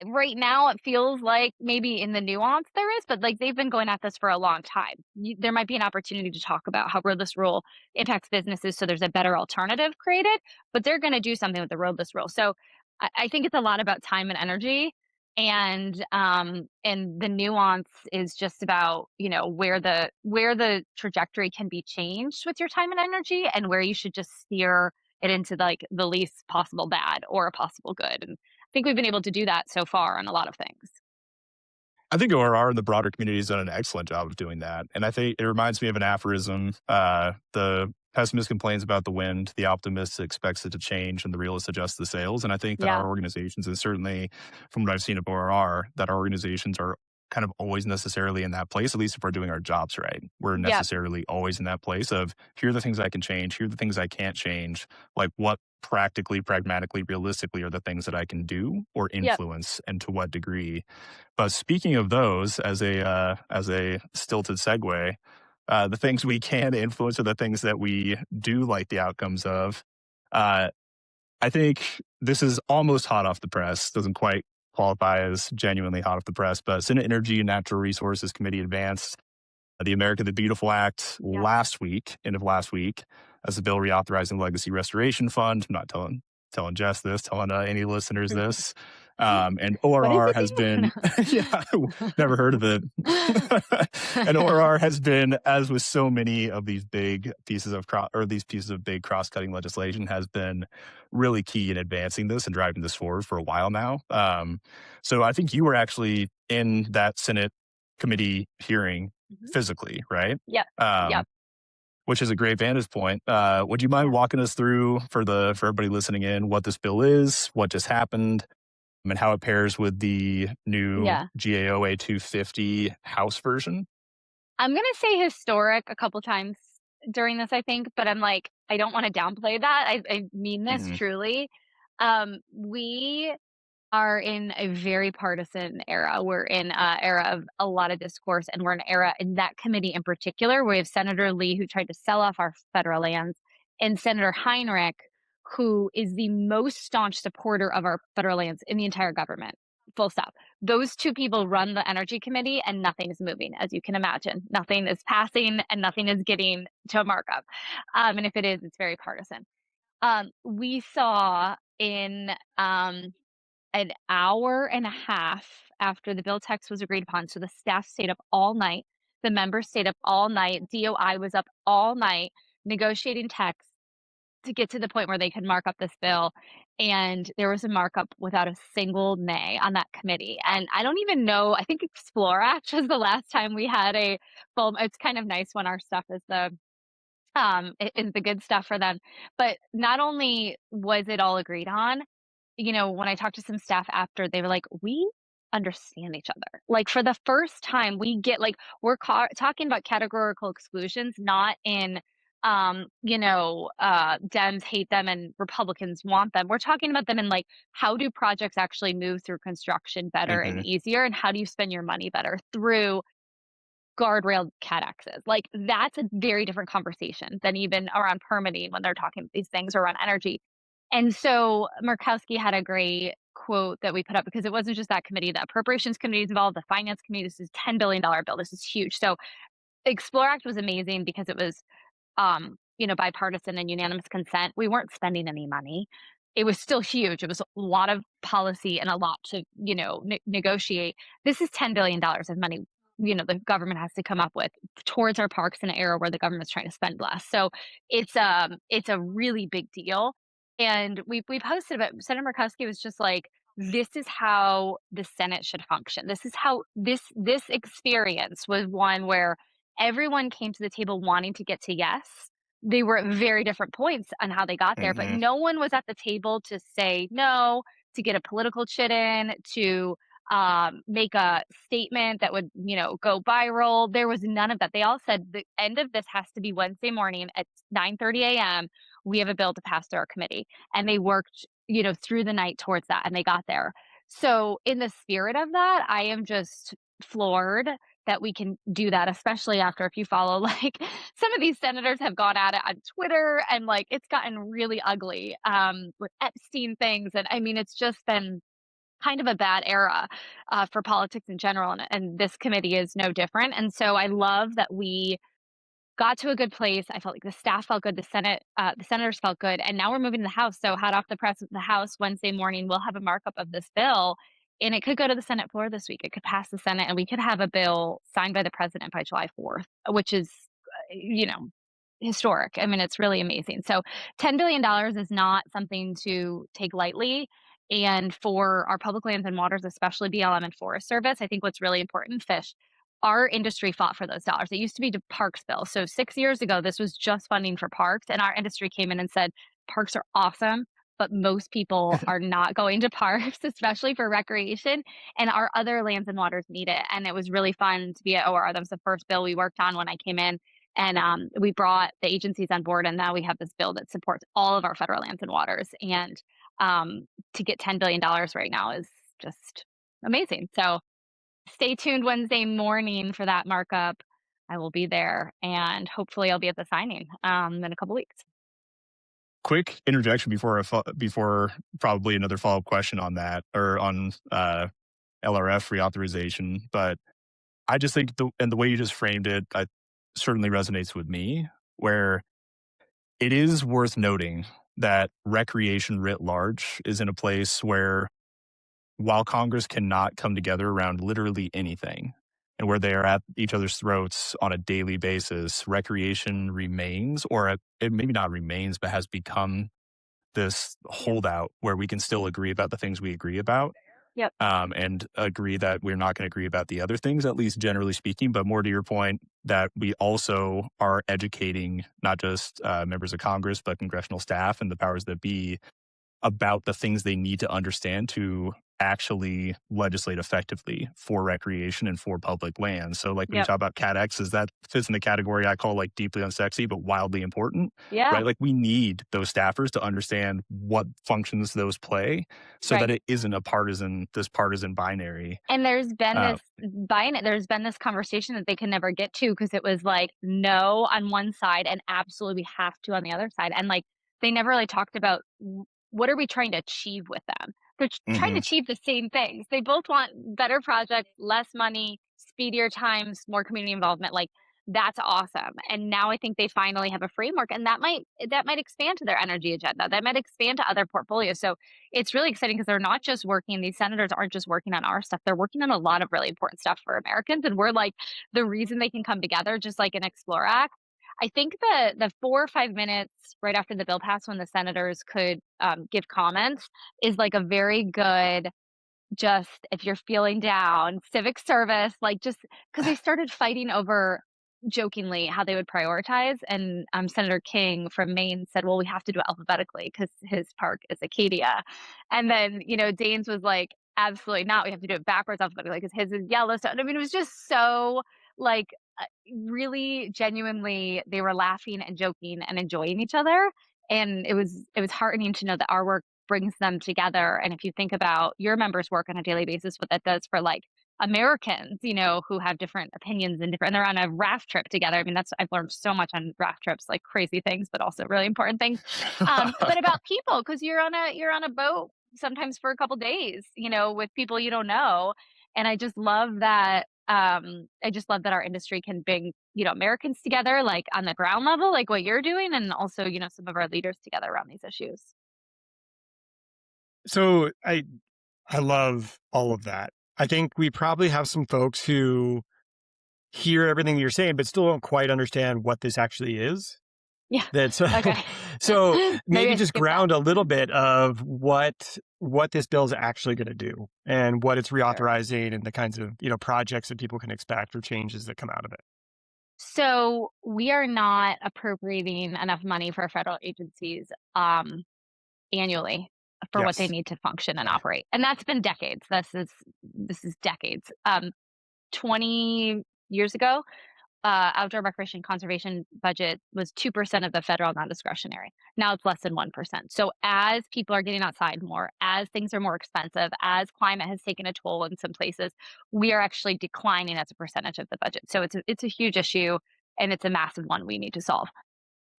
S3: right now it feels like maybe in the nuance there is, but like they've been going at this for a long time. There might be an opportunity to talk about how roadless rule impacts businesses so there's a better alternative created, but they're going to do something with the roadless rule. So I think it's a lot about time and energy, and the nuance is just about, where the trajectory can be changed with your time and energy, and where you should just steer it into like the least possible bad or a possible good. And I think we've been able to do that so far on a lot of things.
S2: I think ORR and the broader community has done an excellent job of doing that. And I think it reminds me of an aphorism. The pessimist complains about the wind, the optimist expects it to change, and the realist adjusts the sails. And I think that
S3: Yeah.
S2: our organizations, and certainly from what I've seen of ORR, that our organizations are kind of always necessarily in that place, at least if we're doing our jobs right. We're
S3: Yep.
S2: necessarily always in that place of, here are the things I can change, here are the things I can't change. Like, what practically, pragmatically, realistically are the things that I can do or
S3: Yep.
S2: influence, and to what degree. But speaking of those, as a stilted segue, the things we can influence are the things that we do like the outcomes of. I think this is almost hot off the press. Doesn't quite qualify as genuinely hot off the press, but Senate Energy and Natural Resources Committee advanced the America the Beautiful Act
S3: Yep.
S2: end of last week, as a bill reauthorizing the Legacy Restoration Fund. I'm not telling telling Jess this, telling any listeners this. And
S3: What does
S2: ORR
S3: it
S2: has
S3: do?
S2: been, yeah, never heard of it. And ORR has been, as with so many of these big pieces of big cross-cutting legislation, has been really key in advancing this and driving this forward for a while now. So I think you were actually in that Senate committee hearing physically, right?
S3: Yep.
S2: Um,
S3: Yep.
S2: which is a great vantage point. Would you mind
S3: Yeah.
S2: walking us through for everybody listening in what this bill is, what just happened, and how it pairs with the new
S3: Yeah.
S2: GAOA 250 House version?
S3: I'm going to say historic a couple times during this, I think, but I'm like, I don't want to downplay that. I mean this
S2: Hmm.
S3: truly. We are in a very partisan era. We're in an era of a lot of discourse, and we're in an era in that committee in particular, where we have Senator Lee, who tried to sell off our federal lands, and Senator Heinrich, who is the most staunch supporter of our federal lands in the entire government. Full stop. Those two people run the energy committee, and nothing is moving, as you can imagine. Nothing is passing, and nothing is getting to a markup. And if it is, it's very partisan. We saw in an hour and a half after the bill text was agreed upon. So the staff stayed up all night. The members stayed up all night. DOI was up all night negotiating text to get to the point where they could mark up this bill. And there was a markup without a single nay on that committee. And I don't even know, I think Explore Act was the last time we had a full, it's kind of nice when our stuff is is the good stuff for them. But not only was it all agreed on, when I talked to some staff after, they were like, "We understand each other." Like, for the first time, we get like, we're talking about categorical exclusions, not in, Dems hate them and Republicans want them. We're talking about them in like, how do projects actually move through construction better and
S2: Hmm.
S3: easier? And how do you spend your money better through guardrail cat X's? Like, that's a very different conversation than even around permitting when they're talking these things around energy. And so Murkowski had a great quote that we put up, because it wasn't just that committee. The appropriations committee is involved, the finance committee. This is $10 billion bill. This is huge. So Explore Act was amazing because it was bipartisan and unanimous consent. We weren't spending any money. It was still huge. It was a lot of policy and a lot to, negotiate. This is $10 billion of money, the government has to come up with towards our parks in an era where the government's trying to spend less. So it's a really big deal. And we posted about, Senator Murkowski was just like, this is how the Senate should function. This is how this experience was one where everyone came to the table wanting to get to yes. They were at very different points on how they got there, but
S2: Hmm.
S3: no one was at the table to say no, to get a political chit in, to make a statement that would, go viral. There was none of that. They all said the end of this has to be Wednesday morning at 9:30 a.m. We have a bill to pass through our committee, and they worked, through the night towards that, and they got there. So in the spirit of that, I am just floored that we can do that, especially after, if you follow, like, some of these senators have gone at it on Twitter, and like, it's gotten really ugly with Epstein things. And I mean, it's just been kind of a bad era for politics in general. And this committee is no different. And so I love that we got to a good place. I felt like the staff felt good, the senators felt good, and now we're moving to the House. So hot off the press, the House Wednesday morning, we'll have a markup of this bill, and it could go to the Senate floor this week. It could pass the Senate, and we could have a bill signed by the president by July 4th, which is, historic. I mean, it's really amazing. So $10 billion is not something to take lightly. And for our public lands and waters, especially BLM and Forest Service, I think what's really important, fish, our industry fought for those dollars. It used to be the parks bill. So 6 years ago, this was just funding for parks. And our industry came in and said, parks are awesome, but most people are not going to parks, especially for recreation. And our other lands and waters need it. And it was really fun to be at OR. That was the first bill we worked on when I came in. And we brought the agencies on board. And now we have this bill that supports all of our federal lands and waters. And to get $10 billion right now is just amazing. So stay tuned Wednesday morning for that markup. I will be there, and hopefully I'll be at the signing in a couple weeks.
S2: Quick interjection before probably another follow-up question on that, or on LRF reauthorization. But I just think the way you just framed it, certainly resonates with me, where it is worth noting that recreation writ large is in a place where, while Congress cannot come together around literally anything, and where they are at each other's throats on a daily basis, recreation remains, or it maybe not remains, but has become this holdout where we can still agree about the things we agree about.
S3: Yep.
S2: And agree that we're not going to agree about the other things, at least generally speaking. But more to your point, that we also are educating not just members of Congress, but congressional staff and the powers that be about the things they need to understand to actually legislate effectively for recreation and for public lands. So like when you
S3: Yep.
S2: talk about CAT-X's, that fits in the category I call like deeply unsexy, but wildly important,
S3: Yeah.
S2: right? Like we need those staffers to understand what functions those play so that
S3: Right.
S2: it isn't this partisan binary.
S3: And there's been
S2: Uh,
S3: there's been this conversation that they can never get to because it was like no on one side and absolutely we have to on the other side. And like they never really talked about what are we trying to achieve with them. They're trying to
S2: mhm.
S3: achieve the same things. They both want better projects, less money, speedier times, more community involvement. Like that's awesome. And now I think they finally have a framework, and that might expand to their energy agenda. That might expand to other portfolios. So it's really exciting because they're not just working, these senators aren't just working on our stuff, they're working on a lot of really important stuff for Americans. And we're like the reason they can come together, just like an Explore Act. I think the 4 or 5 minutes right after the bill passed when the senators could give comments is like a very good, just if you're feeling down, civic service, like just because they started fighting over jokingly how they would prioritize. And Senator King from Maine said, well, we have to do it alphabetically because his park is Acadia. And then, Danes was like, absolutely not. We have to do it backwards alphabetically because his is Yellowstone. I mean, it was just so like uh, really genuinely, they were laughing and joking and enjoying each other. And it was heartening to know that our work brings them together. And if you think about your members' work on a daily basis, what that does for like Americans, who have different opinions and they're on a raft trip together. I mean, I've learned so much on raft trips, like crazy things, but also really important things. But about people, because you're on a boat sometimes for a couple days, with people you don't know. And I just love that. I just love that our industry can bring, Americans together, like on the ground level, like what you're doing, and also, some of our leaders together around these issues.
S1: So I love all of that. I think we probably have some folks who hear everything you're saying, but still don't quite understand what this actually is.
S3: Yeah.
S1: That's
S3: Okay.
S1: so
S3: Maybe
S1: maybe
S3: I
S1: just
S3: skipped that.
S1: ground a little bit of what this bill is actually going to do and what it's
S3: Sure.
S1: reauthorizing and the kinds of projects that people can expect or changes that come out of it.
S3: So we are not appropriating enough money for federal agencies annually for what they
S1: Yes.
S3: need to function and operate, and that's been decades. This is decades. 20 years ago, outdoor recreation conservation budget was 2% of the federal non-discretionary. Now it's less than 1%. So as people are getting outside more, as things are more expensive, as climate has taken a toll in some places, we are actually declining as a percentage of the budget. So it's a huge issue, and it's a massive one we need to solve.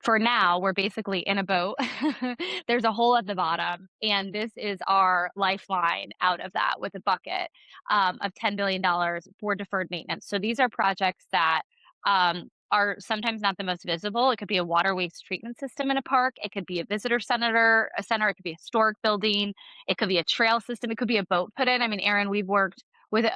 S3: For now, we're basically in a boat. There's a hole at the bottom, and this is our lifeline out of that with a bucket of $10 billion for deferred maintenance. So these are projects that are sometimes not the most visible. It could be a water waste treatment system in a park. It could be a visitor center. It could be a historic building. It could be a trail system. It could be a boat put in. I mean, Aaron, we've worked with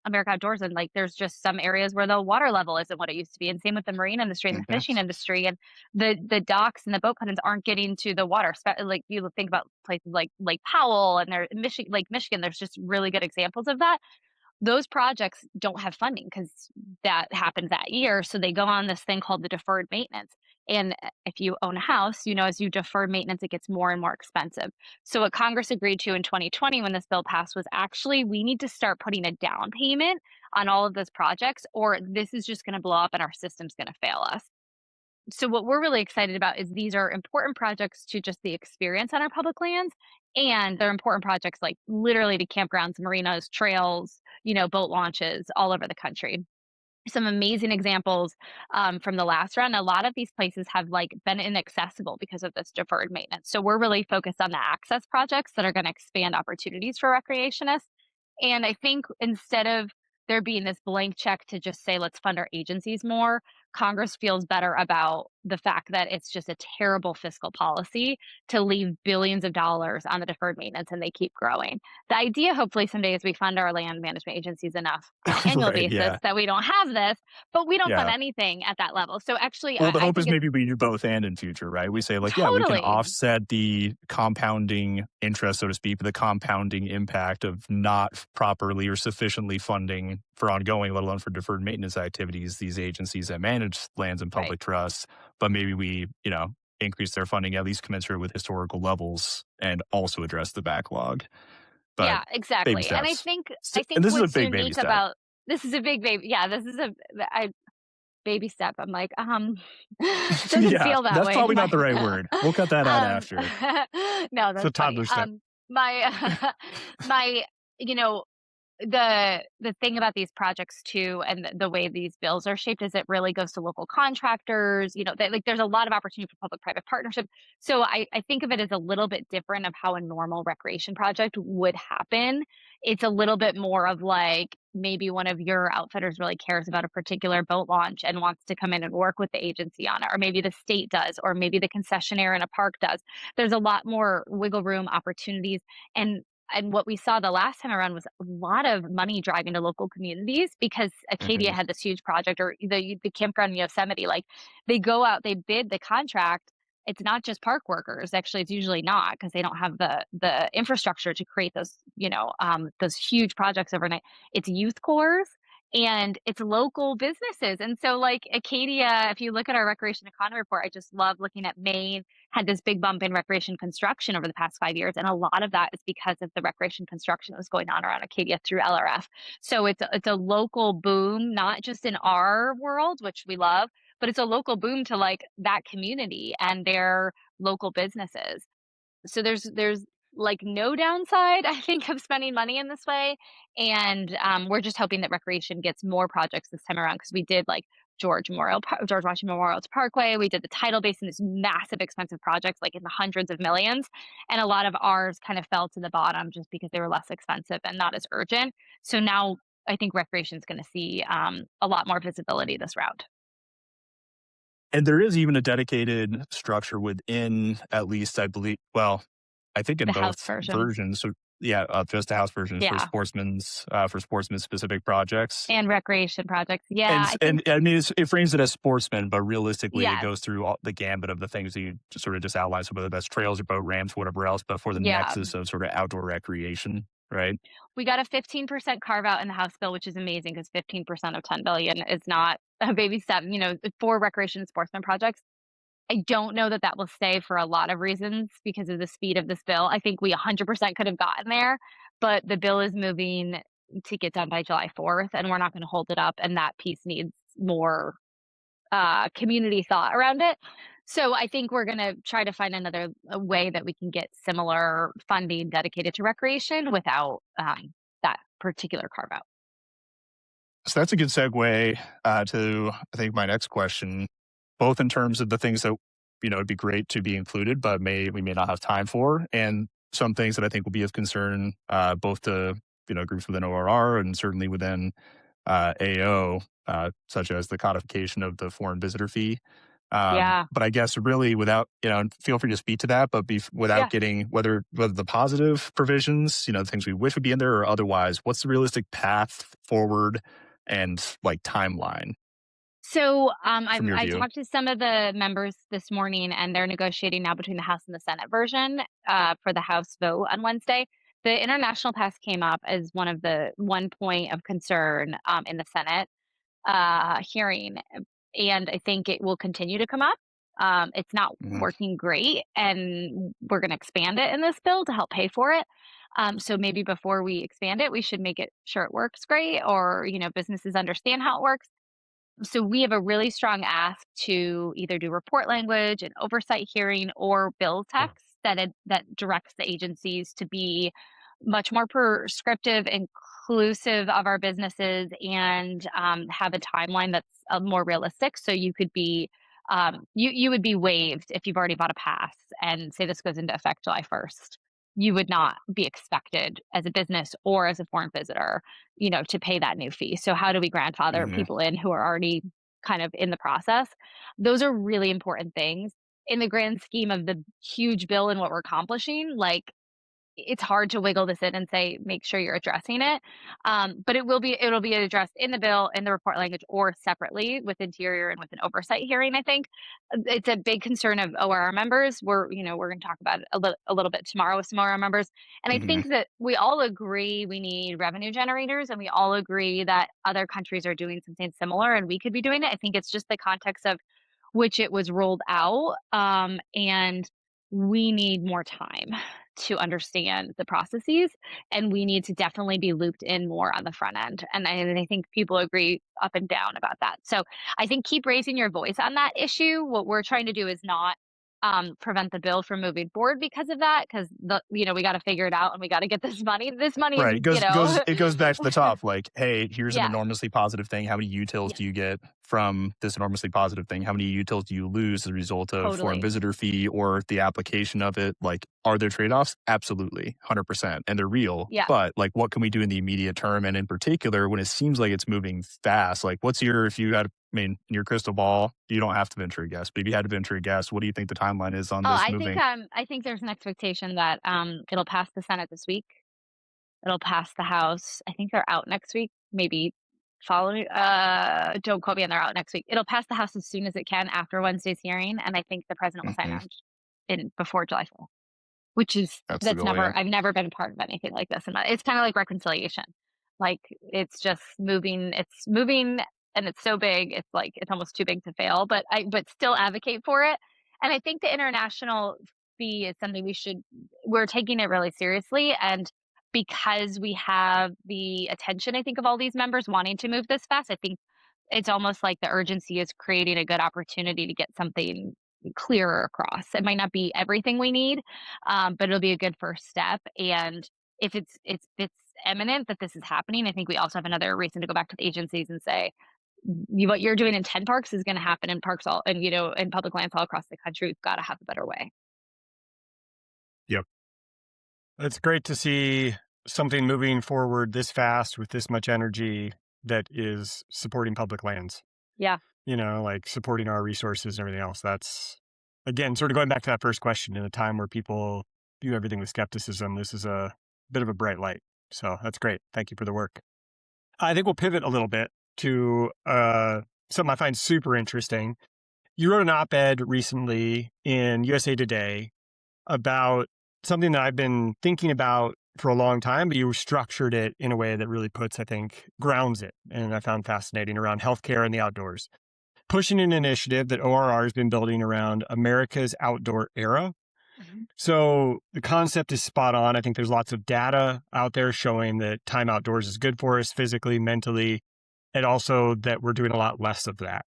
S3: America Outdoors, and like there's just some areas where the water level isn't what it used to be, and same with the marine industry and the
S2: Mhm.
S3: fishing industry, and the docks and the boat put-ins aren't getting to the water. Like you think about places like Lake Powell and Lake Michigan, there's just really good examples of that. Those projects don't have funding because that happened that year. So they go on this thing called the deferred maintenance. And if you own a house, as you defer maintenance, it gets more and more expensive. So what Congress agreed to in 2020 when this bill passed was actually we need to start putting a down payment on all of those projects, or this is just going to blow up and our system's going to fail us. So what we're really excited about is these are important projects to just the experience on our public lands, and they're important projects like literally to campgrounds, marinas, trails, boat launches all over the country. Some amazing examples from the last round. A lot of these places have like been inaccessible because of this deferred maintenance. So we're really focused on the access projects that are going to expand opportunities for recreationists. And I think instead of there being this blank check to just say let's fund our agencies more, Congress feels better about the fact that it's just a terrible fiscal policy to leave billions of dollars on the deferred maintenance and they keep growing. The idea, hopefully, someday is we fund our land management agencies enough on an annual
S2: Right.
S3: basis
S2: Yeah.
S3: that we don't have this, but we don't fund
S2: Yeah.
S3: anything at that level. So actually,
S2: Well, the
S3: I
S2: hope is
S3: think it's
S2: maybe we do both and in future, right? We say like, yeah, we can
S3: totally
S2: offset the compounding interest, so to speak, the compounding impact of not properly or sufficiently funding for ongoing, let alone for deferred maintenance activities, these agencies that manage lands and
S3: right.
S2: public trusts. But maybe we, increase their funding at least commensurate with historical levels and also address the backlog. But
S3: Yeah,
S2: baby
S3: exactly. And
S2: steps.
S3: I
S2: And
S3: think
S2: this is a
S3: what's
S2: big baby
S3: unique
S2: step.
S3: about this is a big baby. Yeah, this is a baby step. I'm like, doesn't
S2: Yeah,
S3: feel that
S2: that's
S3: way.
S2: probably not the right word. We'll cut that out
S3: um,
S2: after.
S3: no,
S1: It's a
S3: that's funny.
S1: toddler step.
S3: My, my, you know, the thing about these projects too, and the way these bills are shaped is it really goes to local contractors. Like there's a lot of opportunity for public-private partnership. So I think of it as a little bit different of how a normal recreation project would happen. It's a little bit more of like maybe one of your outfitters really cares about a particular boat launch and wants to come in and work with the agency on it, or maybe the state does, or maybe the concessionaire in a park does. There's a lot more wiggle room opportunities. And what we saw the last time around was a lot of money driving to local communities because Acadia
S2: Mhm.
S3: had this huge project, or the campground in Yosemite. Like they go out, they bid the contract. It's not just park workers. Actually, it's usually not because they don't have the infrastructure to create those huge projects overnight. It's youth corps and it's local businesses. And so like Acadia, if you look at our recreation economy report, I just love looking at Maine had this big bump in recreation construction over the past 5 years. And a lot of that is because of the recreation construction that was going on around Acadia through LRF. So it's a local boom, not just in our world, which we love, but it's a local boom to like that community and their local businesses. So there's like no downside, I think, of spending money in this way. And we're just hoping that recreation gets more projects this time around because we did like George Washington Memorial Parkway. We did the tidal basin, this massive, expensive projects, like in the hundreds of millions. And a lot of ours kind of fell to the bottom just because they were less expensive and not as urgent. So now I think recreation is going to see a lot more visibility this round.
S2: And there is even a dedicated structure within, at least I believe, well, I think in
S3: The house
S2: both
S3: version.
S2: versions. So yeah, just the house versions
S3: Yeah.
S2: for sportsman specific projects.
S3: And recreation projects. Yeah. I
S2: And
S3: think,
S2: I mean, it frames it as sportsman, but realistically, it
S3: yes.
S2: goes through all the gambit of the things that you just outlined. So whether that's trails or boat ramps, whatever else, but for the
S3: Yeah.
S2: nexus of sort of outdoor recreation, right?
S3: We got a 15% carve out in the House bill, which is amazing because 15% of 10 billion is not a baby step, for recreation and sportsman projects. I don't know that that will stay for a lot of reasons because of the speed of this bill. I think we 100% could have gotten there, but the bill is moving to get done by July 4th, and we're not going to hold it up. And that piece needs more community thought around it. So I think we're going to try to find another way that we can get similar funding dedicated to recreation without that particular carve out.
S2: So that's a good segue to, I think, my next question, both in terms of the things that, it'd be great to be included, but we may not have time for, and some things that I think will be of concern, both to, groups within ORR and certainly within AO, such as the codification of the foreign visitor fee.
S3: Yeah.
S2: But I guess really without, and feel free to speak to that, but without
S3: Yeah.
S2: getting whether the positive provisions, the things we wish would be in there or otherwise, what's the realistic path forward and like timeline
S3: So
S2: from your
S3: I
S2: view?
S3: talked to some of the members this morning, and they're negotiating now between the House and the Senate version for the House vote on Wednesday. The international pass came up as one point of concern in the Senate hearing, and I think it will continue to come up. It's not
S2: Mhm.
S3: working great, and we're going to expand it in this bill to help pay for it. So maybe before we expand it, we should make it sure it works great, or businesses understand how it works. So we have a really strong ask to either do report language, an oversight hearing, or bill text that directs the agencies to be much more prescriptive, inclusive of our businesses, and have a timeline that's more realistic. So you could be you would be waived if you've already bought a pass and say this goes into effect July 1st. You would not be expected as a business or as a foreign visitor to pay that new fee. So how do we grandfather
S2: Mhm.
S3: people in who are already kind of in the process. Those are really important things in the grand scheme of the huge bill and what we're accomplishing. Like, it's hard to wiggle this in and say, make sure you're addressing it. But it'll be addressed in the bill, in the report language, or separately with Interior and with an oversight hearing. I think it's a big concern of ORR members. We're going to talk about it a little bit tomorrow with some ORR members. And I
S2: Hmm.
S3: think that we all agree we need revenue generators, and we all agree that other countries are doing something similar and we could be doing it. I think it's just the context of which it was rolled out. And we need more time to understand the processes, and we need to definitely be looped in more on the front end. And I think people agree up and down about that. So I think keep raising your voice on that issue. What we're trying to do is not prevent the bill from moving forward because of that, because we got to figure it out and we got to get this money. This money is
S2: Right. It goes back to the top. Like, hey, here's an
S3: yeah,
S2: enormously positive thing. How many utils
S3: yeah,
S2: do you get from this enormously positive thing? How many utils do you lose as a result of foreign
S3: totally.
S2: visitor fee or the application of it? Like, are there trade-offs? Absolutely, 100%. And they're real.
S3: Yeah.
S2: But like, what can we do in the immediate term? And in particular, when it seems like it's moving fast, like if you had, I mean, in your crystal ball, you don't have to venture a guess, but if you had to venture a guess, what do you think the timeline is on
S3: Oh,
S2: this moving?
S3: I think there's an expectation that it'll pass the Senate this week. It'll pass the House. I think they're out next week, maybe following. Don't quote me on they're out next week. It'll pass the House as soon as it can after Wednesday's hearing, and I think the president will sign
S2: Hmm.
S3: on in before July 4th, which is
S2: That's the goal, yeah.
S3: I've never been a part of anything like this, and it's kind of like reconciliation. Like, it's just moving. It's moving, and it's so big. It's like it's almost too big to fail. But still advocate for it. And I think the international fee is something we're taking it really seriously, and because we have the attention, I think, of all these members wanting to move this fast, I think it's almost like the urgency is creating a good opportunity to get something clearer across. It might not be everything we need, but it'll be a good first step. And if it's eminent that this is happening, I think we also have another reason to go back to the agencies and say, what you're doing in 10 parks is going to happen in parks all and in public lands all across the country. We've got to have a better way.
S2: Yep.
S1: It's great to see something moving forward this fast with this much energy that is supporting public lands,
S3: Yeah.
S1: like supporting our resources and everything else. That's, again, sort of going back to that first question, in a time where people view everything with skepticism, this is a bit of a bright light. So that's great. Thank you for the work. I think we'll pivot a little bit to something I find super interesting. You wrote an op-ed recently in USA Today about something that I've been thinking about for a long time, but you structured it in a way that really grounds it, and I found fascinating, around healthcare and the outdoors. Pushing an initiative that ORR has been building around America's outdoor era.
S3: Mhm.
S1: So the concept is spot on. I think there's lots of data out there showing that time outdoors is good for us physically, mentally, and also that we're doing a lot less of that.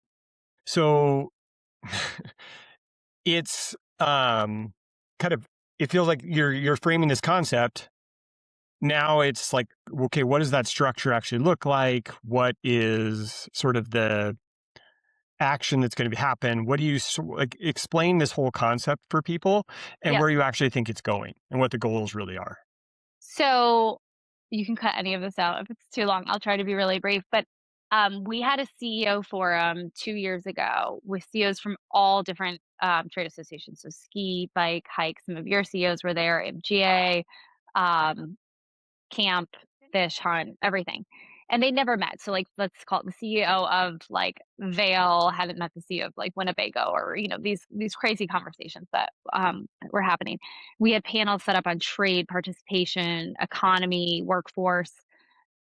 S1: So it's kind of, it feels like you're framing this concept. Now it's like, okay, what does that structure actually look like? What is sort of the action that's going to happen? What do you like? Explain this whole concept for people and
S3: Yeah.
S1: where you actually think it's going and what the goals really are.
S3: So you can cut any of this out if it's too long. I'll try to be really brief. But we had a CEO forum 2 years ago with CEOs from all different trade associations. So ski, bike, hike. Some of your CEOs were there, MGA, um, camp, fish, hunt, everything. And they never met. So, like, let's call it the CEO of like Vail hadn't met the CEO of like Winnebago, or these crazy conversations that were happening. We had panels set up on trade, participation, economy, workforce,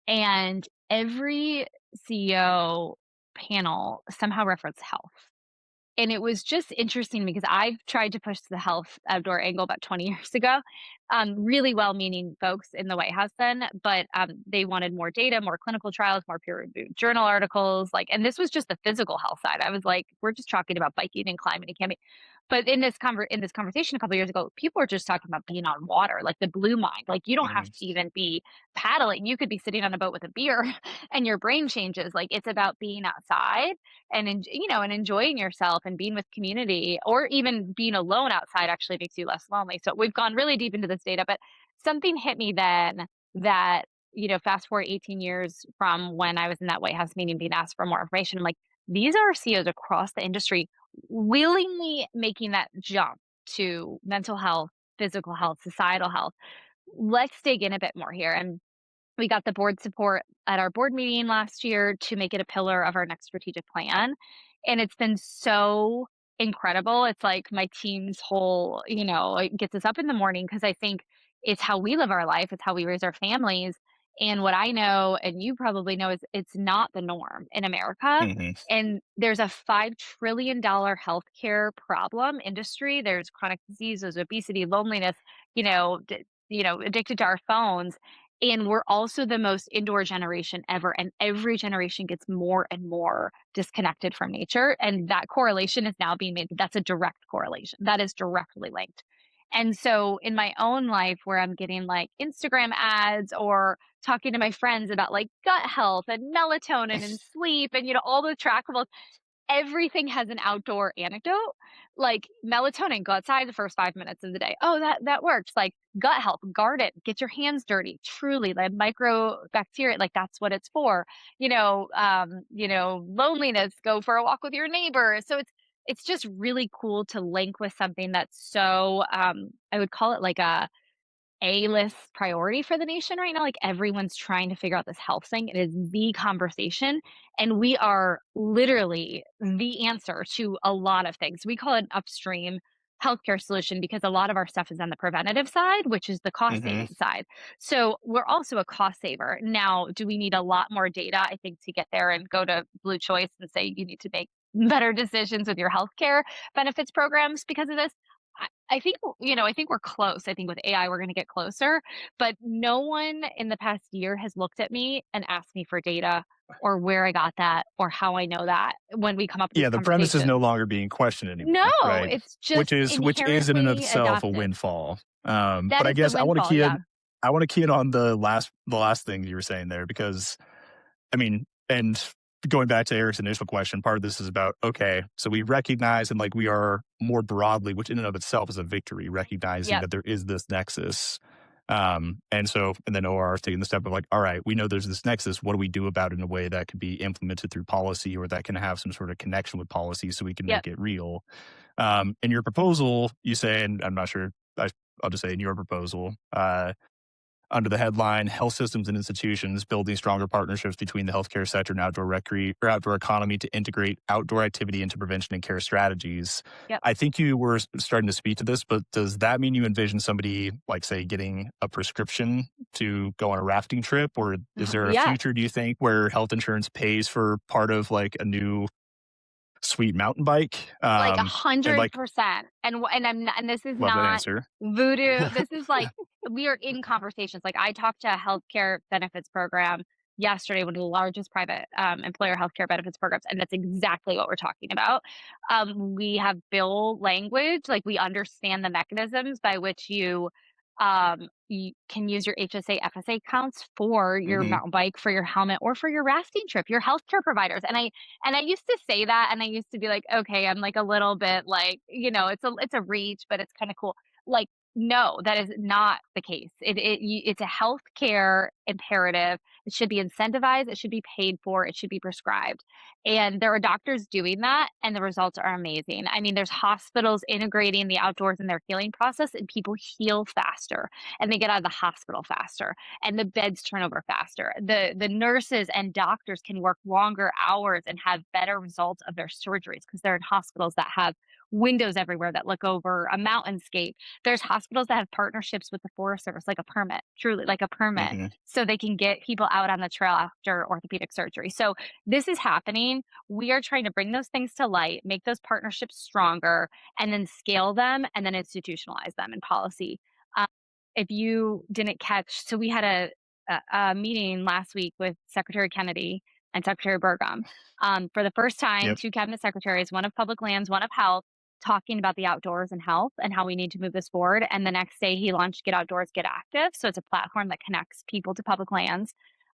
S3: and every CEO panel somehow referenced health. And it was just interesting because I've tried to push the health outdoor angle about 20 years ago. Really well-meaning folks in the White House then, but they wanted more data, more clinical trials, more peer-reviewed journal articles. And this was just the physical health side. I was like, we're just talking about biking and climbing and camping. But in this conversation a couple of years ago, people were just talking about being on water, like the blue mind. Like, you don't have
S2: Mhm.
S3: to even be paddling. You could be sitting on a boat with a beer and your brain changes. Like, it's about being outside and and enjoying yourself and being with community, or even being alone outside actually makes you less lonely. So we've gone really deep into this data, but something hit me then that, fast forward 18 years from when I was in that White House meeting being asked for more information, I'm like, these are CEOs across the industry willingly making that jump to mental health, physical health, societal health. Let's dig in a bit more here. And we got the board support at our board meeting last year to make it a pillar of our next strategic plan. And it's been so incredible. It's like my team's whole, it gets us up in the morning because I think it's how we live our life, it's how we raise our families. And what I know, and you probably know, is it's not the norm in America.
S2: Hmm.
S3: And there's a $5 trillion healthcare problem industry. There's chronic diseases, obesity, loneliness, addicted to our phones. And we're also the most indoor generation ever. And every generation gets more and more disconnected from nature. And that correlation is now being made. That's a direct correlation. That is directly linked. And so in my own life, where I'm getting like Instagram ads or talking to my friends about like gut health and melatonin and sleep and, all the trackables, everything has an outdoor anecdote. Like melatonin, go outside the first 5 minutes of the day. Oh, that works. Like gut health, garden, get your hands dirty. Truly, like microbacteria, like that's what it's for. Loneliness, go for a walk with your neighbor. So it's just really cool to link with something that's so I would call it like a-list priority for the nation right now. Like everyone's trying to figure out this health thing. It is the conversation. And we are literally the answer to a lot of things. We call it an upstream healthcare solution because a lot of our stuff is on the preventative side, which is the cost
S2: Hmm.
S3: saving side. So we're also a cost saver. Now, do we need a lot more data, I think, to get there and go to Blue Choice and say you need to make better decisions with your healthcare benefits programs because of this? I think, I think we're close. I think with AI, we're going to get closer. But no one in the past year has looked at me and asked me for data or where I got that or how I know that when we come up with these
S2: Yeah, the premise is no
S3: conversations.
S2: longer being questioned anymore,
S3: No,
S2: right?
S3: it's
S2: Which
S3: just
S2: is in and of
S3: inherently
S2: itself a
S3: adopted.
S2: windfall.
S3: That
S2: But I
S3: is the
S2: guess
S3: windfall. Yeah.
S2: I want to key in on the last thing you were saying there, because I mean, and going back to Eric's initial question, part of this is about, okay, so we recognize and like we are more broadly, which in and of itself is a victory, recognizing
S3: Yep.
S2: that there is this nexus. And then OR is taking the step of like, all right, we know there's this nexus. What do we do about it in a way that could be implemented through policy or that can have some sort of connection with policy so we can
S3: Yep.
S2: make it real? In your proposal, you say, and I'm not sure, I'll just say in your proposal, under the headline "Health Systems and Institutions Building Stronger Partnerships Between the Healthcare Sector and Outdoor Economy to Integrate Outdoor Activity into Prevention and Care Strategies."
S3: Yep.
S2: I think you were starting to speak to this, but does that mean you envision somebody, like, say, getting a prescription to go on a rafting trip? Or is there a
S3: Yes.
S2: future, do you think, where health insurance pays for part of like a new sweet mountain bike?
S3: Like
S2: And like,
S3: 100%. And I'm not, and this is
S2: love that
S3: not
S2: answer.
S3: voodoo. This is like we are in conversations. Like I talked to a healthcare benefits program yesterday, one of the largest private employer healthcare benefits programs, and that's exactly what we're talking about. We have bill language, like we understand the mechanisms by which you can use your HSA FSA accounts for your
S2: Hmm.
S3: mountain bike, for your helmet, or for your rafting trip, your healthcare providers. And I used to say that, and I used to be like, okay, I'm like a little bit like, it's a reach, but it's kind of cool. Like, no, that is not the case. It's a healthcare imperative. It should be incentivized. It should be paid for. It should be prescribed. And there are doctors doing that, and the results are amazing. I mean, there's hospitals integrating the outdoors in their healing process, and people heal faster, and they get out of the hospital faster, and the beds turn over faster. The nurses and doctors can work longer hours and have better results of their surgeries because they're in hospitals that have windows everywhere that look over a mountainscape. There's hospitals that have partnerships with the Forest Service, like a permit, truly like a permit,
S2: Hmm.
S3: so they can get people out on the trail after orthopedic surgery. So this is happening. We are trying to bring those things to light, make those partnerships stronger, and then scale them and then institutionalize them in policy. Um, if you didn't catch, so we had a meeting last week with Secretary Kennedy and Secretary Burgum. For the first time,
S2: Yep.
S3: two cabinet secretaries, one of public lands, one of health, talking about the outdoors and health and how we need to move this forward. And the next day, he launched Get Outdoors, Get Active. So it's a platform that connects people to public lands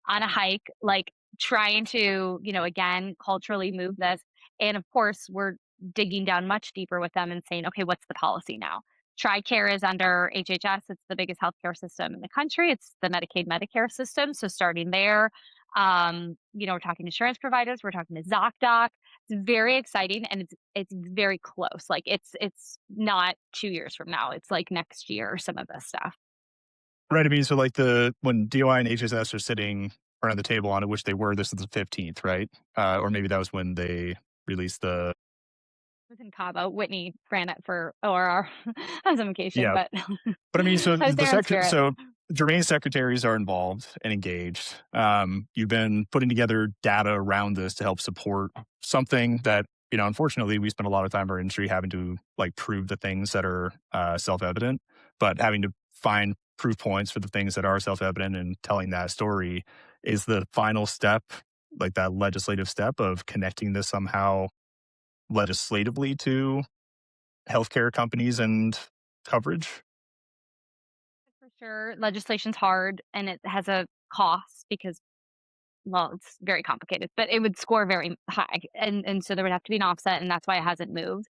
S3: on a hike, like trying to, again, culturally move this. And of course, we're digging down much deeper with them and saying, okay, what's the policy now? TRICARE is under HHS. It's the biggest healthcare system in the country. It's the Medicaid Medicare system. So starting there, We're talking insurance providers, we're talking to ZocDoc. It's very exciting, and it's very close. Like it's not 2 years from now. It's like next year, some of this stuff.
S2: Right. I mean, so like when DOI and HSS are sitting around the table on it, which they were, this is the 15th, right? Or maybe that was when they released the,
S3: I was in Cabo. Whitney ran it for ORR. I was on vacation,
S2: yeah.
S3: but
S2: But I mean, so
S3: I was there in spirit.
S2: so germane secretaries are involved and engaged. You've been putting together data around this to help support something that, unfortunately, we spend a lot of time in our industry having to like prove the things that are self-evident, but having to find proof points for the things that are self-evident and telling that story is the final step, like that legislative step of connecting this somehow legislatively to healthcare companies and coverage.
S3: For sure, legislation's hard and it has a cost because, well, it's very complicated, but it would score very high, and so there would have to be an offset, and that's why it hasn't moved.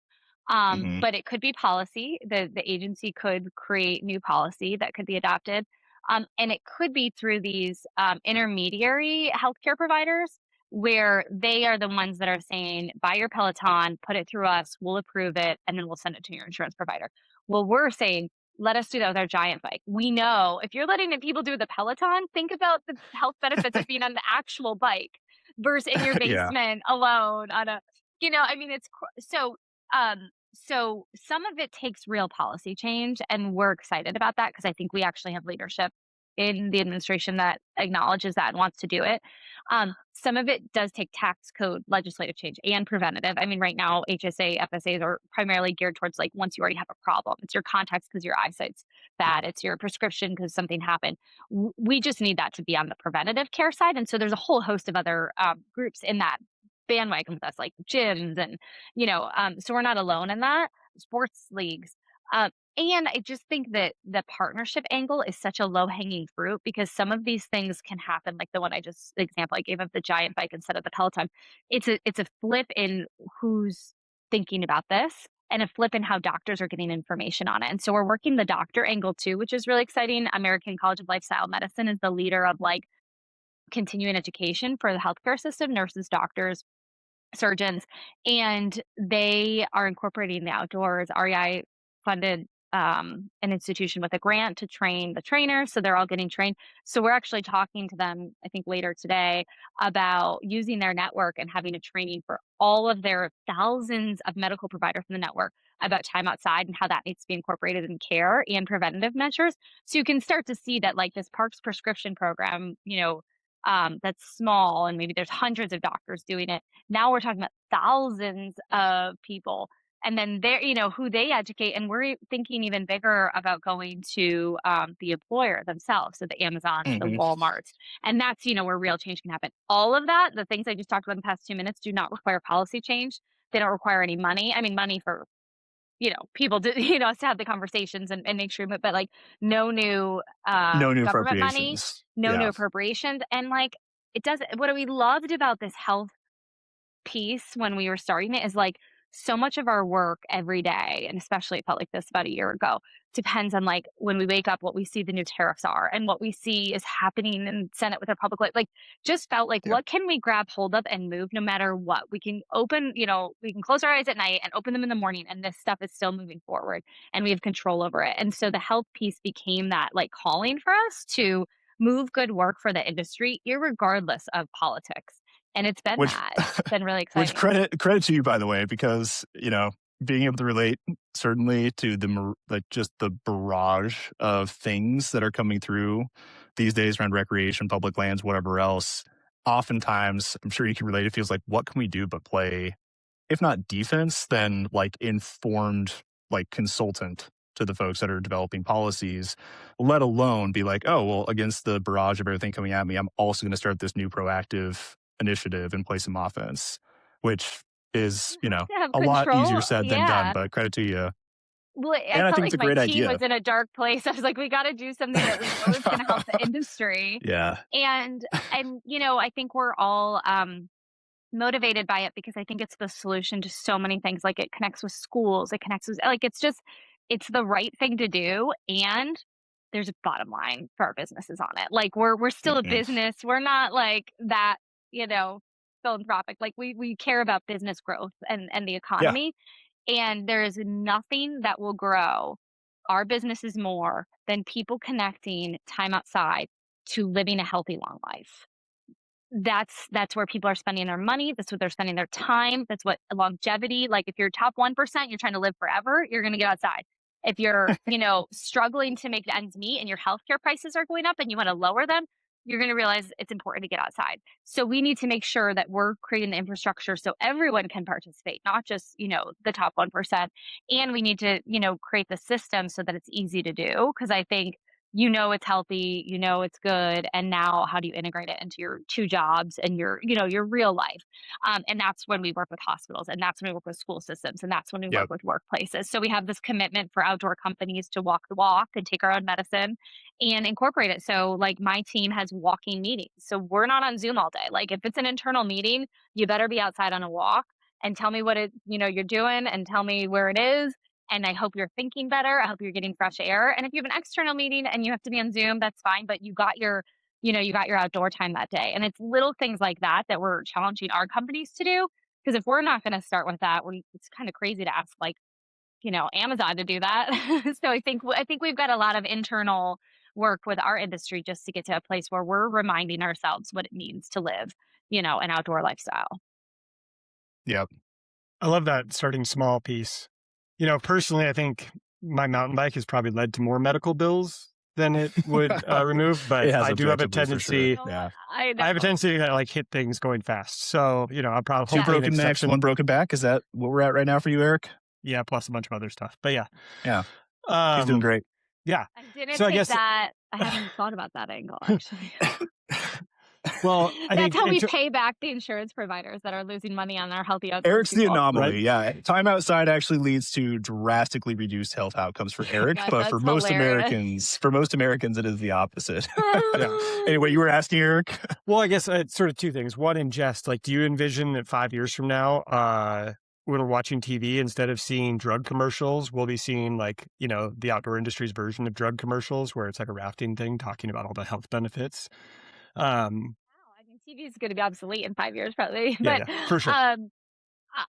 S2: Hmm.
S3: But it could be policy. The agency could create new policy that could be adopted. And it could be through these intermediary healthcare providers where they are the ones that are saying, buy your Peloton, put it through us, we'll approve it, and then we'll send it to your insurance provider. Well, we're saying, let us do that with our giant bike. We know if you're letting the people do the Peloton, think about the health benefits of being on the actual bike versus in your
S2: Yeah.
S3: basement alone on a, I mean, so some of it takes real policy change, and we're excited about that because I think we actually have leadership in the administration that acknowledges that and wants to do it. Some of it does take tax code legislative change and preventative. I mean, right now, HSA, FSAs are primarily geared towards like once you already have a problem. It's your contacts because your eyesight's bad. It's your prescription because something happened. We just need that to be on the preventative care side. And so there's a whole host of other groups in that bandwagon with us, like gyms and so we're not alone in that. Sports leagues. And I just think that the partnership angle is such a low hanging fruit because some of these things can happen, like the example I gave of the giant bike instead of the Peloton. It's a flip in who's thinking about this and a flip in how doctors are getting information on it. And so we're working the doctor angle too, which is really exciting. American College of Lifestyle Medicine is the leader of like continuing education for the healthcare system, nurses, doctors, surgeons, and they are incorporating the outdoors. REI funded an institution with a grant to train the trainers, so they're all getting trained. So we're actually talking to them, I think later today, about using their network and having a training for all of their thousands of medical providers in the network about time outside and how that needs to be incorporated in care and preventative measures. So you can start to see that like this Parks prescription program, that's small and maybe there's hundreds of doctors doing it. Now we're talking about thousands of people. And then they're, who they educate. And we're thinking even bigger about going to the employer themselves. So the Amazons, the
S2: Hmm.
S3: Walmarts. And that's, where real change can happen. All of that, the things I just talked about in the past 2 minutes, do not require policy change. They don't require any money. I mean, money for, people to, us to have the conversations and make sure, but like no new
S2: No new
S3: government money,
S2: appropriations.
S3: no new
S2: Yeah.
S3: appropriations. And like, it doesn't, what we loved about this health piece when we were starting it is like so much of our work every day, and especially it felt like this about a year ago, depends on like when we wake up, what we see the new tariffs are and what we see is happening in Senate with our public like just felt like
S2: Yeah.
S3: what can we grab hold of and move no matter what. We can open, we can close our eyes at night and open them in the morning and this stuff is still moving forward and we have control over it. And so the health piece became that like calling for us to move good work for the industry, irregardless of politics. And it's been
S2: Which
S3: that. It's been really
S2: which
S3: exciting.
S2: credit to you, by the way, because being able to relate certainly to like just the barrage of things that are coming through these days around recreation, public lands, whatever else. Oftentimes, I'm sure you can relate. It feels like what can we do but play, if not defense, then like informed like consultant to the folks that are developing policies, let alone be like, oh, well, against the barrage of everything coming at me, I'm also going to start this new proactive initiative and play some offense, which is,
S3: You have to have
S2: a lot easier
S3: control.
S2: said than done,
S3: Yeah.
S2: but credit to you.
S3: Well, I
S2: And I
S3: felt
S2: think it's
S3: like
S2: a
S3: my
S2: great
S3: team
S2: idea.
S3: was in a dark place. I was like, we got to do something that we know is going to help the industry.
S2: Yeah.
S3: And I think we're all motivated by it because I think it's the solution to so many things. Like it connects with schools, it connects with like it's the right thing to do, and there's a bottom line for our businesses on it. Like we're still a business. We're not like that, philanthropic. Like we care about business growth and the economy. And there is nothing that will grow our businesses more than people connecting time outside to living a healthy, long life. That's where people are spending their money. That's what they're spending their time. That's what longevity, like if you're top 1%, you're trying to live forever, you're going to get outside. If you're, struggling to make ends meet and your healthcare prices are going up and you want to lower them, you're going to realize it's important to get outside. So we need to make sure that we're creating the infrastructure so everyone can participate, not just, the top 1%. And we need to, create the system so that it's easy to do. Because I think it's healthy, it's good, and now how do you integrate it into your 2 jobs and your real life? And that's when we work with hospitals, and that's when we work with school systems, and that's when we work with workplaces. So we have this commitment for outdoor companies to walk the walk and take our own medicine and incorporate it. So like my team has walking meetings. So we're not on Zoom all day. Like if it's an internal meeting, you better be outside on a walk and tell me what you're doing and tell me where it is, and I hope you're thinking better. I hope you're getting fresh air. And if you have an external meeting and you have to be on Zoom, that's fine. But you got your outdoor time that day. And it's little things like that that we're challenging our companies to do. Because if we're not going to start with that, it's kind of crazy to ask Amazon to do that. So I think we've got a lot of internal work with our industry just to get to a place where we're reminding ourselves what it means to live, an outdoor lifestyle.
S2: Yep.
S1: I love that starting small piece. Personally, I think my mountain bike has probably led to more medical bills than it would remove, but I do have a tendency.
S2: Sure. Yeah.
S1: I have a tendency to hit things going fast. So, I'm probably
S2: 2 broken necks, 1 broken back. Is that what we're at right now for you, Eric?
S1: Yeah, plus a bunch of other stuff. But yeah.
S2: Yeah. He's doing great.
S1: Yeah.
S3: I didn't
S1: so I
S3: take
S1: guess
S3: that. I hadn't thought about that angle, actually.
S1: Well,
S3: that's how we pay back the insurance providers that are losing money on our healthy outdoor
S2: Eric's
S3: people.
S2: the anomaly.
S1: Right?
S2: Yeah. Time outside actually leads to drastically reduced health outcomes for Eric,
S3: God,
S2: but for most Americans, it is the opposite. Anyway, you were asking, Eric?
S1: Well, I guess it's sort of 2 things. One, in jest, do you envision that 5 years from now, when we're watching TV, instead of seeing drug commercials, we'll be seeing the outdoor industry's version of drug commercials where it's like a rafting thing talking about all the health benefits.
S3: Wow, TV is going to be obsolete in 5 years, probably.
S1: Yeah,
S3: But
S1: for sure.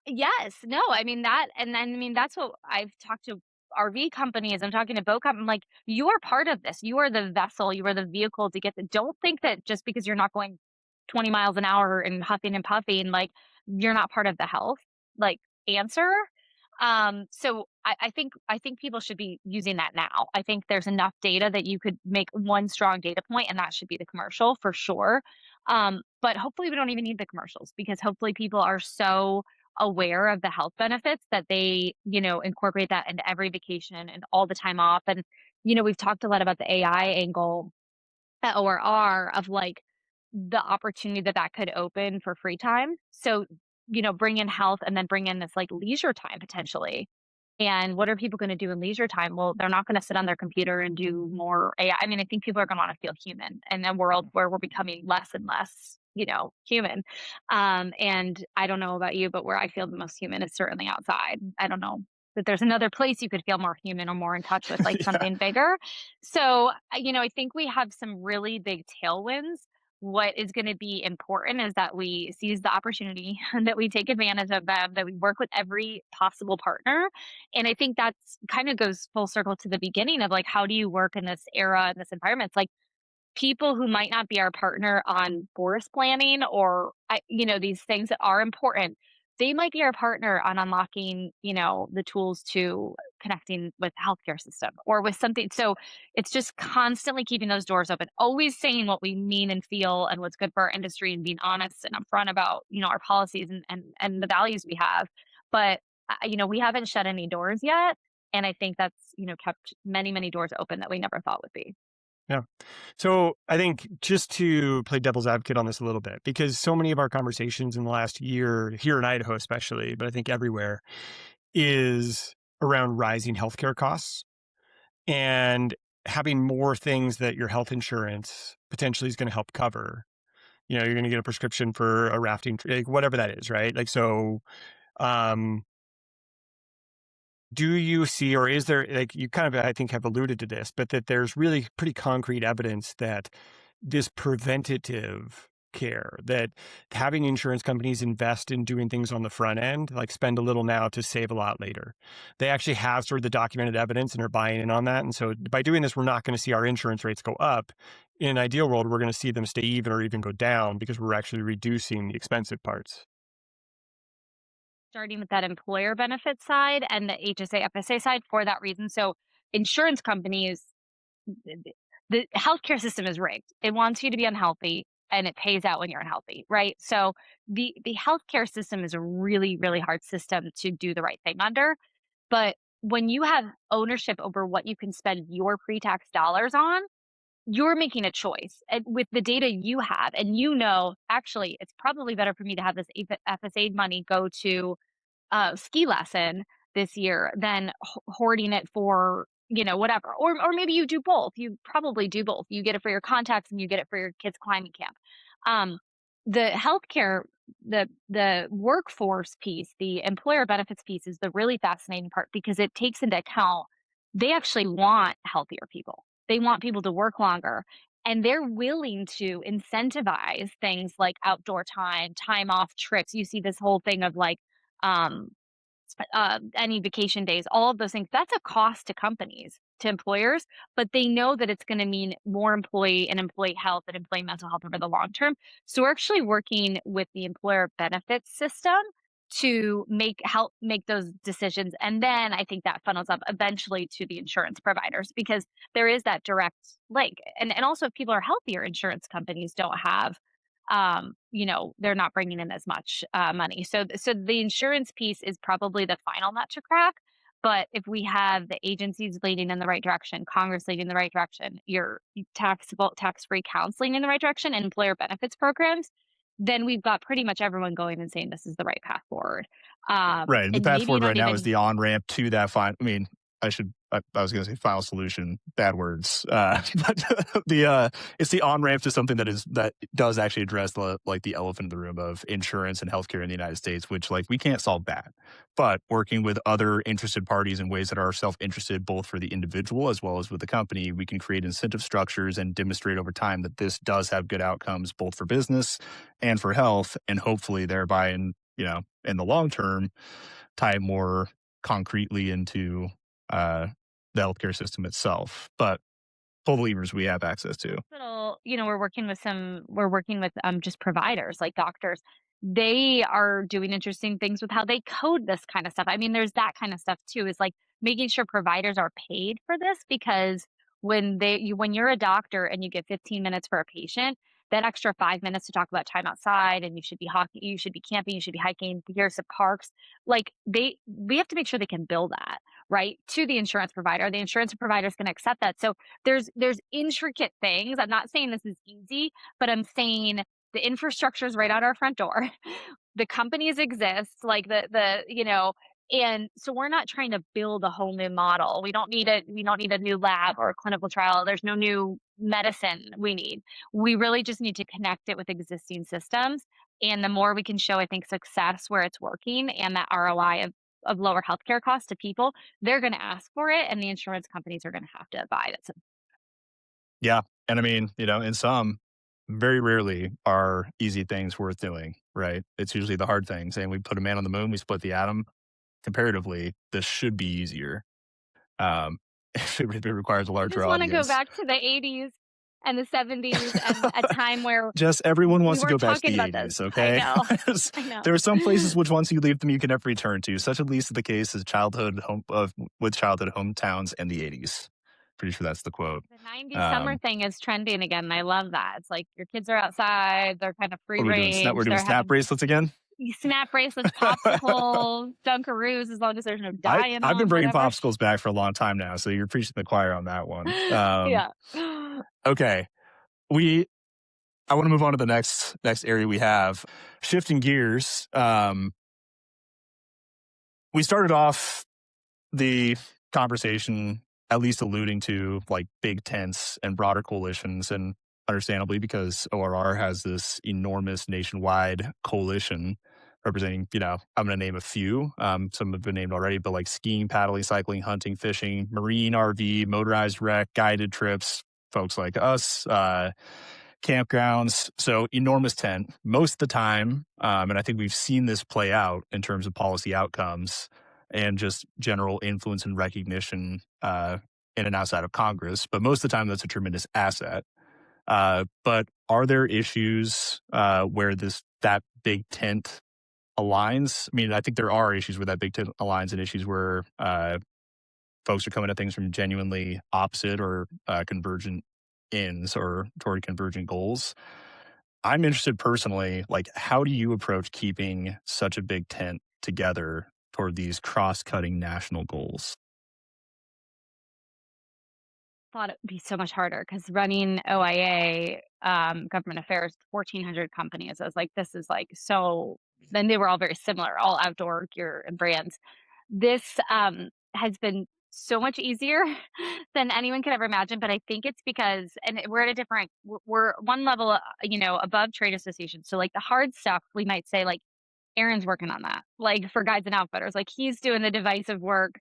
S3: yes, no, I mean that, and then I mean that's what I've talked to RV companies. I'm talking to boat companies. I'm like, you are part of this. You are the vessel. You are the vehicle to get the. Don't think that just because you're not going 20 miles an hour and huffing and puffing, you're not part of the health answer. So I think people should be using that now. I think there's enough data that you could make one strong data point, and that should be the commercial for sure. But hopefully we don't even need the commercials, because hopefully people are so aware of the health benefits that they, incorporate that into every vacation and all the time off. And, we've talked a lot about the AI angle at ORR of the opportunity that could open for free time. So, bring in health and then bring in this leisure time potentially. And what are people going to do in leisure time? Well, they're not going to sit on their computer and do more AI. I mean, I think people are going to want to feel human in a world where we're becoming less and less, human. And I don't know about you, but where I feel the most human is certainly outside. I don't know that there's another place you could feel more human or more in touch with something bigger. So, I think we have some really big tailwinds. What is going to be important is that we seize the opportunity and that we take advantage of them, that we work with every possible partner. And I think that's kind of goes full circle to the beginning of how do you work in this era, in this environment? It's people who might not be our partner on forest planning or, these things that are important, they might be our partner on unlocking, the tools to connecting with healthcare system or with something. So it's just constantly keeping those doors open, always saying what we mean and feel and what's good for our industry and being honest and upfront about, our policies and the values we have. But, we haven't shut any doors yet. And I think that's, kept many, many doors open that we never thought would be.
S1: Yeah. So I think just to play devil's advocate on this a little bit, because so many of our conversations in the last year here in Idaho, especially, but I think everywhere, is around rising healthcare costs and having more things that your health insurance potentially is going to help cover. You're going to get a prescription for a rafting, whatever that is, right? So, do you see, or is there, like, you kind of, I think, have alluded to this, but that there's really pretty concrete evidence that this preventative care, that having insurance companies invest in doing things on the front end, like spend a little now to save a lot later, they actually have sort of the documented evidence and are buying in on that. And so by doing this, we're not going to see our insurance rates go up. In an ideal world, we're going to see them stay even or even go down because we're actually reducing the expensive parts.
S3: Starting with that employer benefit side and the HSA FSA side for that reason. So insurance companies, the healthcare system is rigged. It wants you to be unhealthy and it pays out when you're unhealthy, right? So the healthcare system is a really, really hard system to do the right thing under. But when you have ownership over what you can spend your pre-tax dollars on, you're making a choice and with the data you have, and actually, it's probably better for me to have this FSA money go to ski lesson this year than hoarding it for, whatever. Or maybe you do both. You probably do both. You get it for your contacts and you get it for your kids' climbing camp. Um, the healthcare, the workforce piece, the employer benefits piece is the really fascinating part because it takes into account they actually want healthier people. They want people to work longer. And they're willing to incentivize things like outdoor time off trips. You see this whole thing of like um, any vacation days, all of those things. That's a cost to companies, to employers, but they know that it's going to mean more employee health and employee mental health over the long term. So we're actually working with the employer benefits system to help make those decisions. And then I think that funnels up eventually to the insurance providers because there is that direct link. And also if people are healthier, insurance companies don't have they're not bringing in as much money. So the insurance piece is probably the final nut to crack. But if we have the agencies leading in the right direction, Congress leading in the right direction, your tax-free counseling in the right direction, and employer benefits programs, then we've got pretty much everyone going and saying this is the right path forward.
S2: Right. The
S3: And
S2: path
S3: maybe you
S2: forward right
S3: don't
S2: now is
S3: even
S2: the on ramp to that final. I mean, I was going to say final solution, bad words. But it's the on ramp to something that does actually address the elephant in the room of insurance and healthcare in the United States, which we can't solve that. But working with other interested parties in ways that are self-interested, both for the individual as well as with the company, we can create incentive structures and demonstrate over time that this does have good outcomes, both for business and for health, and hopefully thereby in the long term, tie more concretely into the healthcare system itself. But full levers we have access to.
S3: we're working with just providers like doctors. They are doing interesting things with how they code this kind of stuff. I mean, there's that kind of stuff too, is like making sure providers are paid for this because when you're a doctor and you get 15 minutes for a patient, that extra 5 minutes to talk about time outside and you should be you should be camping, you should be hiking, here's the parks. We have to make sure they can bill that, right, to the insurance provider. The insurance provider is going to accept that. So there's intricate things. I'm not saying this is easy, but I'm saying the infrastructure is right out our front door. The companies exist, and so we're not trying to build a whole new model. We don't need a new lab or a clinical trial. There's no new medicine we need. We really just need to connect it with existing systems. And the more we can show, I think, success where it's working and that ROI of lower healthcare costs to people, they're going to ask for it, and the insurance companies are going to have to abide it.
S2: Yeah. And I mean, in some, very rarely are easy things worth doing, right? It's usually the hard things. And we put a man on the moon, we split the atom. Comparatively, this should be easier. It requires a
S3: I
S2: larger
S3: just want to go
S2: audience.
S3: back to the 80s and the 70s and a time where
S2: Just everyone
S3: we
S2: wants to go
S3: weren't
S2: back to
S3: talking
S2: the
S3: about this.
S2: 80s,
S3: I
S2: okay?
S3: know. I know.
S2: There are some places which once you leave them, you can never return to. Such at least the case as with childhood hometowns and the 80s. Pretty sure that's the quote.
S3: The 90s summer
S2: Um,
S3: thing is trending again, and I love that. It's like your kids are outside, they're kind of free
S2: what are we doing? We're
S3: range,
S2: doing
S3: they're
S2: snap
S3: having
S2: bracelets again?
S3: snap bracelets, popsicles, Dunkaroos, as long as there's no dye in
S2: I've been
S3: them,
S2: bringing
S3: whatever.
S2: popsicles back for a long time now, so you're preaching the choir on that one.
S3: Yeah.
S2: Okay, I want to move on to the next area we have. Shifting gears, we started off the conversation at least alluding to big tents and broader coalitions, and understandably because ORR has this enormous nationwide coalition representing, I'm going to name a few. Some have been named already, but like skiing, paddling, cycling, hunting, fishing, marine, RV, motorized rec, guided trips, folks like us, campgrounds. So enormous tent most of the time. And I think we've seen this play out in terms of policy outcomes and just general influence and recognition in and outside of Congress. But most of the time, that's a tremendous asset. But are there issues where that big tent aligns? I mean, I think there are issues where that big tent aligns and issues where folks are coming at things from genuinely opposite or convergent ends or toward convergent goals. I'm interested personally, like, how do you approach keeping such a big tent together toward these cross-cutting national goals?
S3: Thought it would be so much harder because running OIA, government affairs, 1,400 companies. I was like, this is like so. Then they were all very similar, all outdoor gear and brands. This has been so much easier than anyone could ever imagine. But I think it's because, and we're at a different, we're one level, above trade associations. So like the hard stuff, we might say like Aaron's working on that, like for guides and outfitters. Like he's doing the divisive work,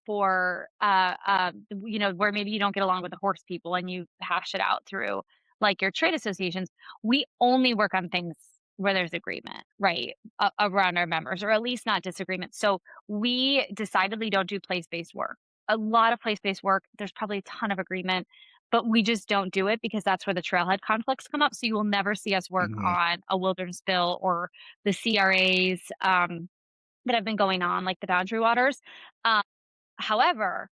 S3: for where maybe you don't get along with the horse people and you hash it out through like your trade associations. We only work on things where there's agreement, right? Around our members, or at least not disagreement. So we decidedly don't do place-based work. A lot of place-based work, there's probably a ton of agreement, but we just don't do it because that's where the trailhead conflicts come up. So you will never see us work
S2: Mhm.
S3: on a wilderness bill or the CRAs that have been going on, like the boundary waters. Um, However,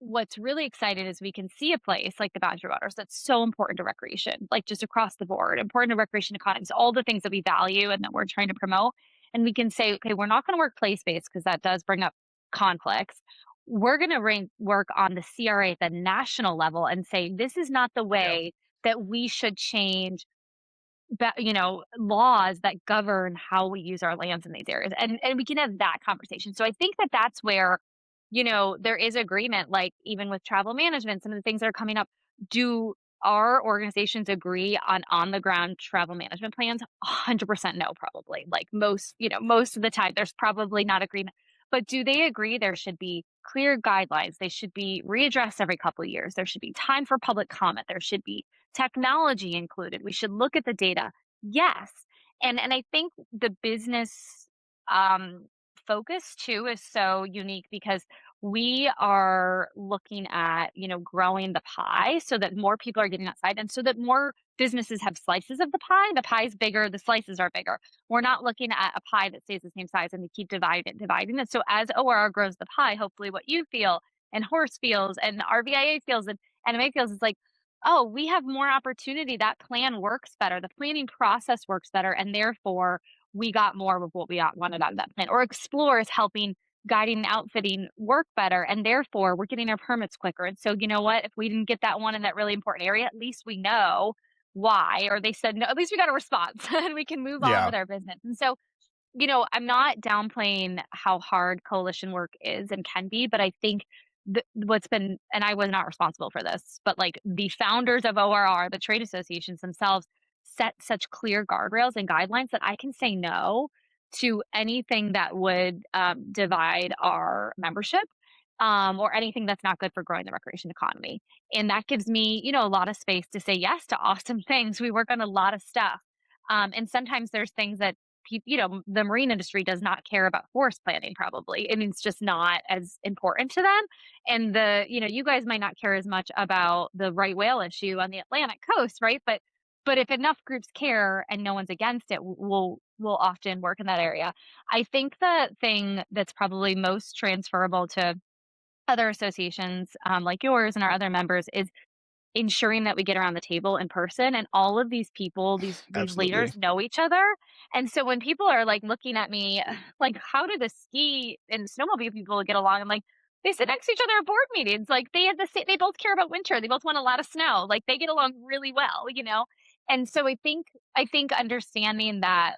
S3: what's really exciting is we can see a place like the boundary waters that's so important to recreation, like just across the board, important to recreation economies, all the things that we value and that we're trying to promote. And we can say, okay, we're not going to work place based because that does bring up conflicts. We're going to work on the CRA at the national level and say, this is not the
S2: Yeah.
S3: way that we should change laws that govern how we use our lands in these areas. And we can have that conversation. So I think that that's where, there is agreement, like even with travel management, some of the things that are coming up. Do our organizations agree on the ground travel management plans? 100% no, probably. Like most of the time, there's probably not agreement. But do they agree there should be clear guidelines? They should be readdressed every couple of years. There should be time for public comment. There should be technology included. We should look at the data. Yes. And I think the business focus too is so unique because we are looking at, growing the pie so that more people are getting outside and so that more businesses have slices of the pie. The pie is bigger, the slices are bigger. We're not looking at a pie that stays the same size and we keep dividing it. So as ORR grows the pie, hopefully what you feel and Horse feels and RVIA feels and NMA feels is like, oh, we have more opportunity. That plan works better. The planning process works better. And therefore, we got more of what we wanted out of that plan. Or Explore is helping guiding and outfitting work better. And therefore, we're getting our permits quicker. And so, you know what? If we didn't get that one in that really important area, at least we know why. Or they said no, at least we got a response and we can move on
S2: Yeah.
S3: with our business. And so, I'm not downplaying how hard coalition work is and can be, but I think what's been, and I was not responsible for this, but like the founders of ORR, the trade associations themselves, set such clear guardrails and guidelines that I can say no to anything that would divide our membership. Or anything that's not good for growing the recreation economy. And that gives me, a lot of space to say yes to awesome things. We work on a lot of stuff. And sometimes there's things that the marine industry does not care about forest planning probably. I mean, it's just not as important to them. And you guys might not care as much about the right whale issue on the Atlantic coast, right? But if enough groups care and no one's against it, we'll often work in that area. I think the thing that's probably most transferable to other associations like yours and our other members is ensuring that we get around the table in person, and all of these people, these
S2: Absolutely.
S3: leaders know each other. And so when people are like looking at me like, how do the ski and snowmobile people get along? I'm like, they sit next to each other at board meetings. Like they both care about winter, they both want a lot of snow, like they get along really well. And so I think understanding that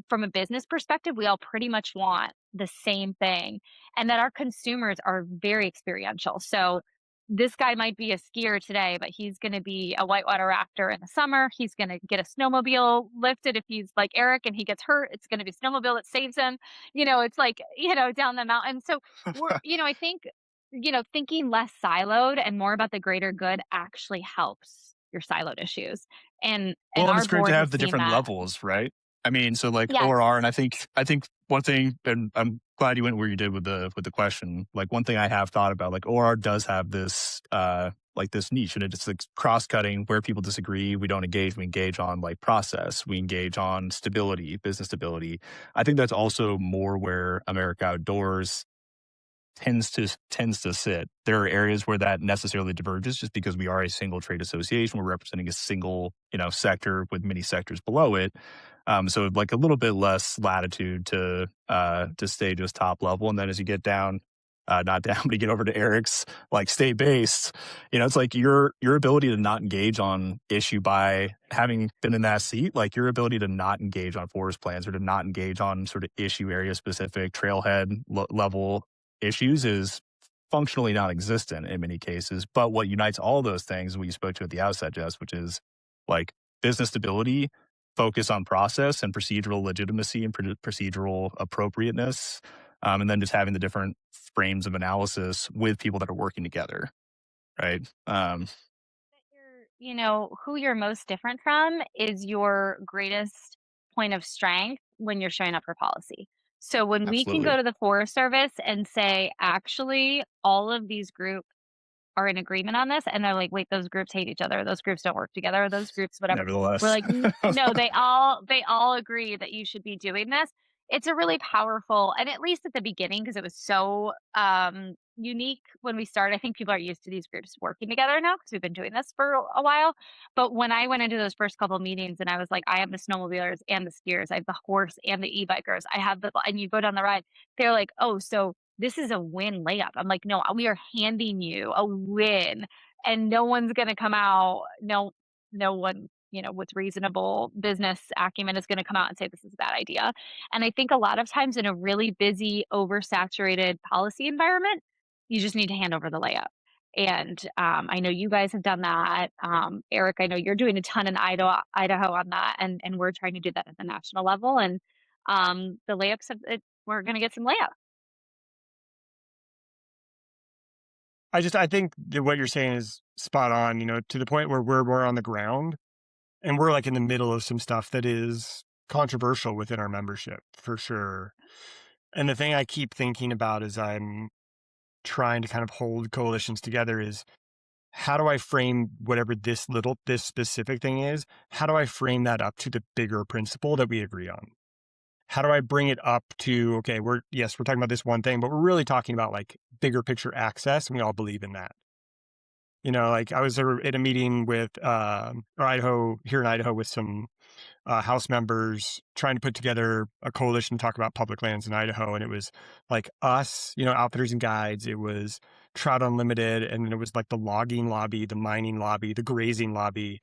S3: from a business perspective, we all pretty much want the same thing, and that our consumers are very experiential. So this guy might be a skier today, but he's going to be a whitewater rafter in the summer. He's going to get a snowmobile lifted if he's like Eric and he gets hurt. It's going to be a snowmobile that saves him. It's like, down the mountain. So I think, thinking less siloed and more about the greater good actually helps your siloed issues. And
S2: Well, and
S3: our
S2: it's great to
S3: board has
S2: have the
S3: seen
S2: different
S3: that.
S2: levels, right? I mean, so like
S3: Yes.
S2: ORR, and I think one thing, and I'm glad you went where you did with the question. Like one thing I have thought about, like ORR does have this like this niche, and it's like cross cutting where people disagree. We don't engage. We engage on like process. We engage on stability, business stability. I think that's also more where America Outdoors tends to sit. There are areas where that necessarily diverges just because we are a single trade association. We're representing a single, sector with many sectors below it. So like a little bit less latitude to stay just top level. And then as you get down, not down, but you get over to Eric's like state based, it's like your ability to not engage on issue by having been in that seat, like your ability to not engage on forest plans or to not engage on sort of issue area specific trailhead level issues is functionally non-existent in many cases. But what unites all those things, what you spoke to at the outset, Jess, which is like business stability, focus on process and procedural legitimacy and procedural appropriateness, and then just having the different frames of analysis with people that are working together, right?
S3: Who you're most different from is your greatest point of strength when you're showing up for policy. So when we can
S2: Absolutely.
S3: go to the Forest Service and say, actually, all of these groups are in agreement on this, and they're like, wait, those groups hate each other, those groups don't work together, those groups, whatever. We're
S2: Nevertheless.
S3: like, no, they all agree that you should be doing this. It's a really powerful, and at least at the beginning, because it was so unique when we started. I think people are used to these groups working together now because we've been doing this for a while. But when I went into those first couple meetings and I was like, I have the snowmobilers and the skiers, I have the horse and the e-bikers, I have and you go down the ride, they're like, oh, so this is a win layup. I'm like, no, we are handing you a win, and no one's going to come out. No one, with reasonable business acumen is going to come out and say this is a bad idea. And I think a lot of times in a really busy, oversaturated policy environment, you just need to hand over the layup. And I know you guys have done that. Eric, I know you're doing a ton in Idaho on that, and we're trying to do that at the national level. And the layups, we're going to get some layups.
S1: I think that what you're saying is spot on, to the point where we're on the ground and we're like in the middle of some stuff that is controversial within our membership for sure. And the thing I keep thinking about as I'm trying to kind of hold coalitions together is how do I frame whatever this specific thing is? How do I frame that up to the bigger principle that we agree on? How do I bring it up to, okay, we're talking about this one thing, but we're really talking about like bigger picture access, and we all believe in that. Like I was at a meeting with here in Idaho with some House members trying to put together a coalition to talk about public lands in Idaho, and it was like us, outfitters and guides. It was Trout Unlimited, and then it was like the logging lobby, the mining lobby, the grazing lobby,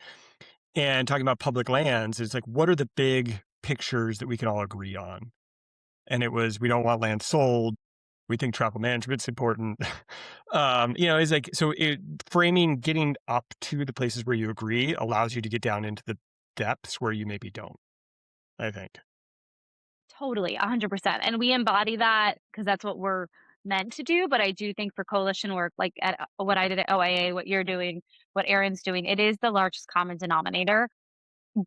S1: and talking about public lands. It's like, what are the big pictures that we can all agree on? And it was, we don't want land sold. We think travel management's important. It's like, so framing, getting up to the places where you agree allows you to get down into the depths where you maybe don't, I think.
S3: Totally, 100%. And we embody that because that's what we're meant to do. But I do think for coalition work, like at what I did at OIA, what you're doing, what Aaron's doing, it is the largest common denominator.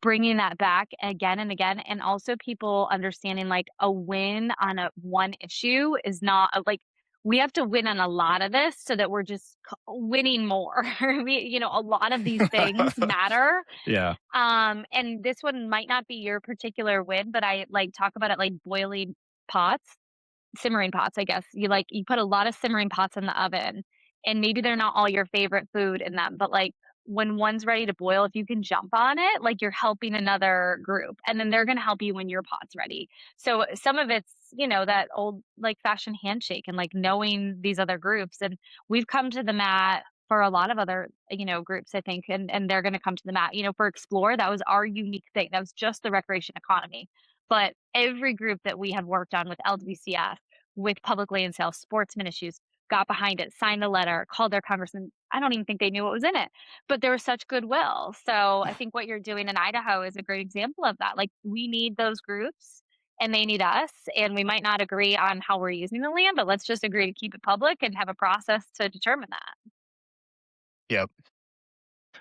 S3: Bringing that back again and again, and also people understanding like a win on one issue is not like we have to win on a lot of this so that we're just winning more. A lot of these things matter.
S2: Yeah.
S3: And this one might not be your particular win, but I like talk about it like boiling pots, simmering pots, I guess. You put a lot of simmering pots in the oven, and maybe they're not all your favorite food in them, but like when one's ready to boil, if you can jump on it, like you're helping another group, and then they're going to help you when your pot's ready. So some of it's, that old like fashioned handshake and like knowing these other groups. And we've come to the mat for a lot of other, groups, I think, and they're going to come to the mat. For Explore, that was our unique thing. That was just the recreation economy. But every group that we have worked on with LWCF, with public land sales, sportsman issues, got behind it, signed the letter, called their congressman. I don't even think they knew what was in it, but there was such goodwill. So I think what you're doing in Idaho is a great example of that. Like, we need those groups and they need us, and we might not agree on how we're using the land, but let's just agree to keep it public and have a process to determine that.
S2: Yep.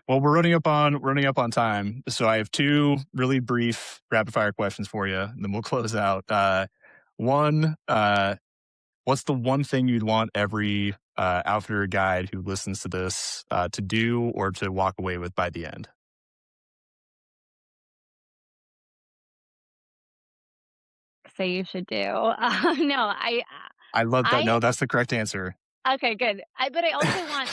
S2: Well, we're running up on time, so I have two really brief rapid fire questions for you, and then we'll close out. One, what's the one thing you'd want every outfitter guide who listens to this to do or to walk away with by the end?
S3: Say you should do. No,
S2: I love that.
S3: I
S2: No, that's the correct answer.
S3: okay, good. But I also want,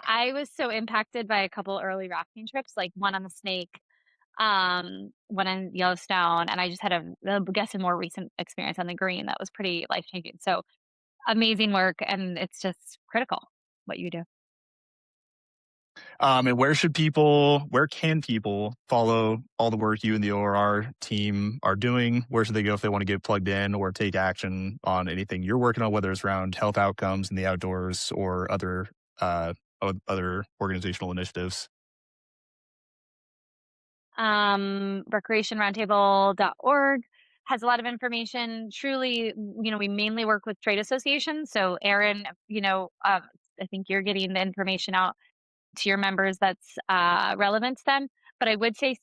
S3: I was so impacted by a couple early rafting trips, like one on the Snake, one in Yellowstone, and I just had I guess a more recent experience on the Green that was pretty life changing. So amazing work, and it's just critical what you do.
S2: And where can people follow all the work you and the ORR team are doing? Where should they go if they want to get plugged in or take action on anything you're working on, whether it's around health outcomes in the outdoors or other organizational initiatives?
S3: Recreationroundtable.org has a lot of information. Truly, we mainly work with trade associations. So Aaron, I think you're getting the information out to your members that's relevant to them. But I would say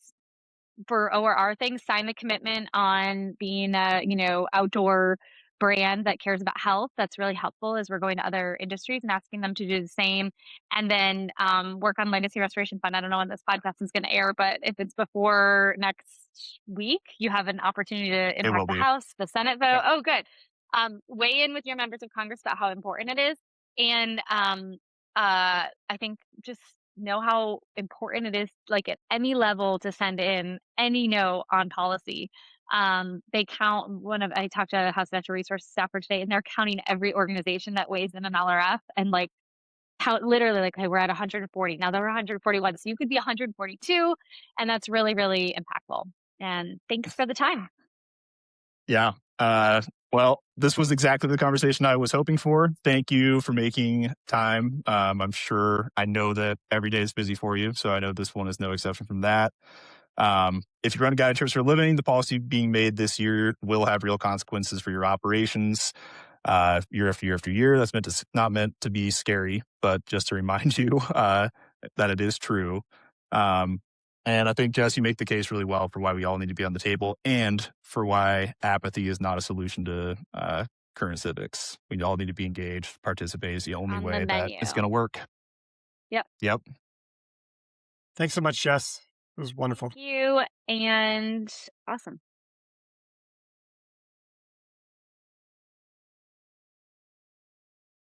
S3: for ORR things, sign the commitment on being a, outdoor brand that cares about health. That's really helpful as we're going to other industries and asking them to do the same. And then work on Legacy Restoration Fund. I don't know when this podcast is going to air, but if it's before next week, you have an opportunity to
S2: It will
S3: impact the
S2: be.
S3: House, the Senate vote.
S2: Yep.
S3: Oh, good. Weigh in with your members of Congress about how important it is. And I think just know how important it is, like at any level, to send in any note on policy. They count I talked to a House Natural Resources staffer today, and they're counting every organization that weighs in an LRF and like count literally like, okay, we're at 140. Now there were 141. So you could be 142. And that's really, really impactful. And thanks for the time.
S2: Yeah. Well, this was exactly the conversation I was hoping for. Thank you for making time. I know that every day is busy for you, so I know this one is no exception from that. If you run guided trips for a living, the policy being made this year will have real consequences for your operations. Year after year after year. That's not meant to be scary, but just to remind you that it is true. And I think, Jess, you make the case really well for why we all need to be on the table and for why apathy is not a solution to current civics. We all need to be engaged. Participate is the only
S3: On the
S2: way that
S3: menu.
S2: it's going to work.
S3: Yep.
S2: Yep.
S1: Thanks so much, Jess. It was wonderful.
S3: Thank you. And awesome.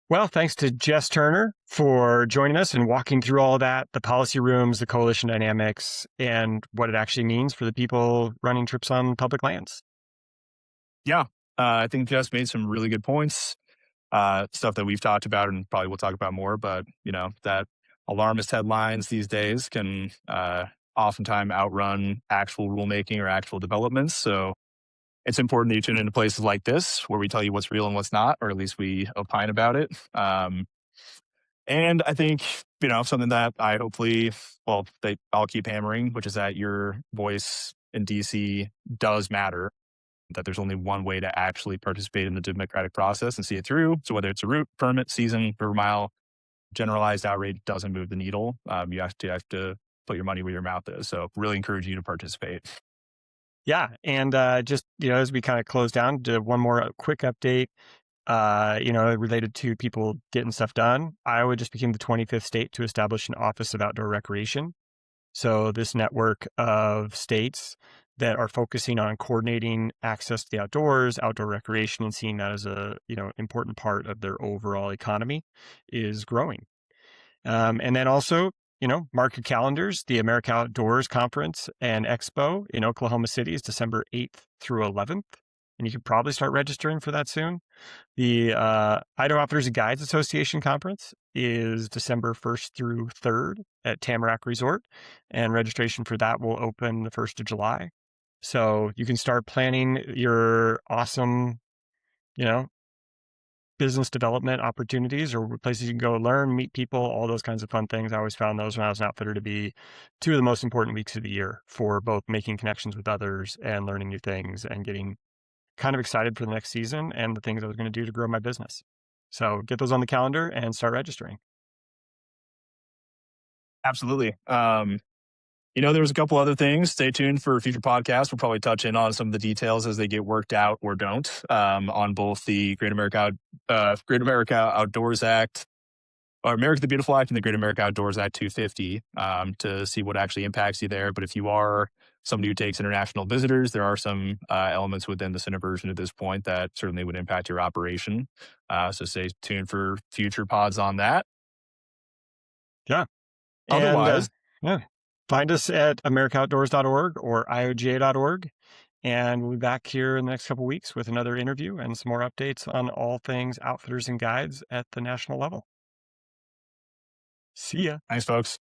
S1: Well, thanks to Jess Turner for joining us and walking through all of that, the policy rooms, the coalition dynamics, and what it actually means for the people running trips on public lands.
S2: Yeah. I think Jess made some really good points, stuff that we've talked about and probably we'll talk about more, but that alarmist headlines these days can oftentimes outrun actual rulemaking or actual developments. So it's important that you tune into places like this where we tell you what's real and what's not, or at least we opine about it. And I think, something that I'll keep hammering, which is that your voice in DC does matter, that there's only one way to actually participate in the democratic process and see it through. So whether it's a route, permit, season, per mile, generalized outrage doesn't move the needle. You have to put your money where your mouth is. So really encourage you to participate.
S1: Yeah. And just, as we kind of close down, one more quick update, related to people getting stuff done. Iowa just became the 25th state to establish an Office of Outdoor Recreation. So this network of states that are focusing on coordinating access to the outdoors, outdoor recreation, and seeing that as a, important part of their overall economy is growing. And then also, mark your calendars. The America Outdoors Conference and Expo in Oklahoma City is December 8th through 11th. And you can probably start registering for that soon. The Idaho Outfitters and Guides Association Conference is December 1st through 3rd at Tamarack Resort. And registration for that will open the 1st of July. So you can start planning your awesome, business development opportunities or places you can go learn, meet people, all those kinds of fun things. I always found those when I was an outfitter to be two of the most important weeks of the year for both making connections with others and learning new things and getting kind of excited for the next season and the things I was going to do to grow my business. So get those on the calendar and start registering.
S2: Absolutely. There was a couple other things. Stay tuned for future podcasts. We'll probably touch in on some of the details as they get worked out or don't on both the Great America Outdoors Act, or America the Beautiful Act, and the Great America Outdoors Act 250 to see what actually impacts you there. But if you are somebody who takes international visitors, there are some elements within the Senate version at this point that certainly would impact your operation. So stay tuned for future pods on that.
S1: Yeah.
S2: Otherwise,
S1: find us at americaoutdoors.org or IOGA.org. And we'll be back here in the next couple of weeks with another interview and some more updates on all things outfitters and guides at the national level. See ya.
S2: Thanks, folks.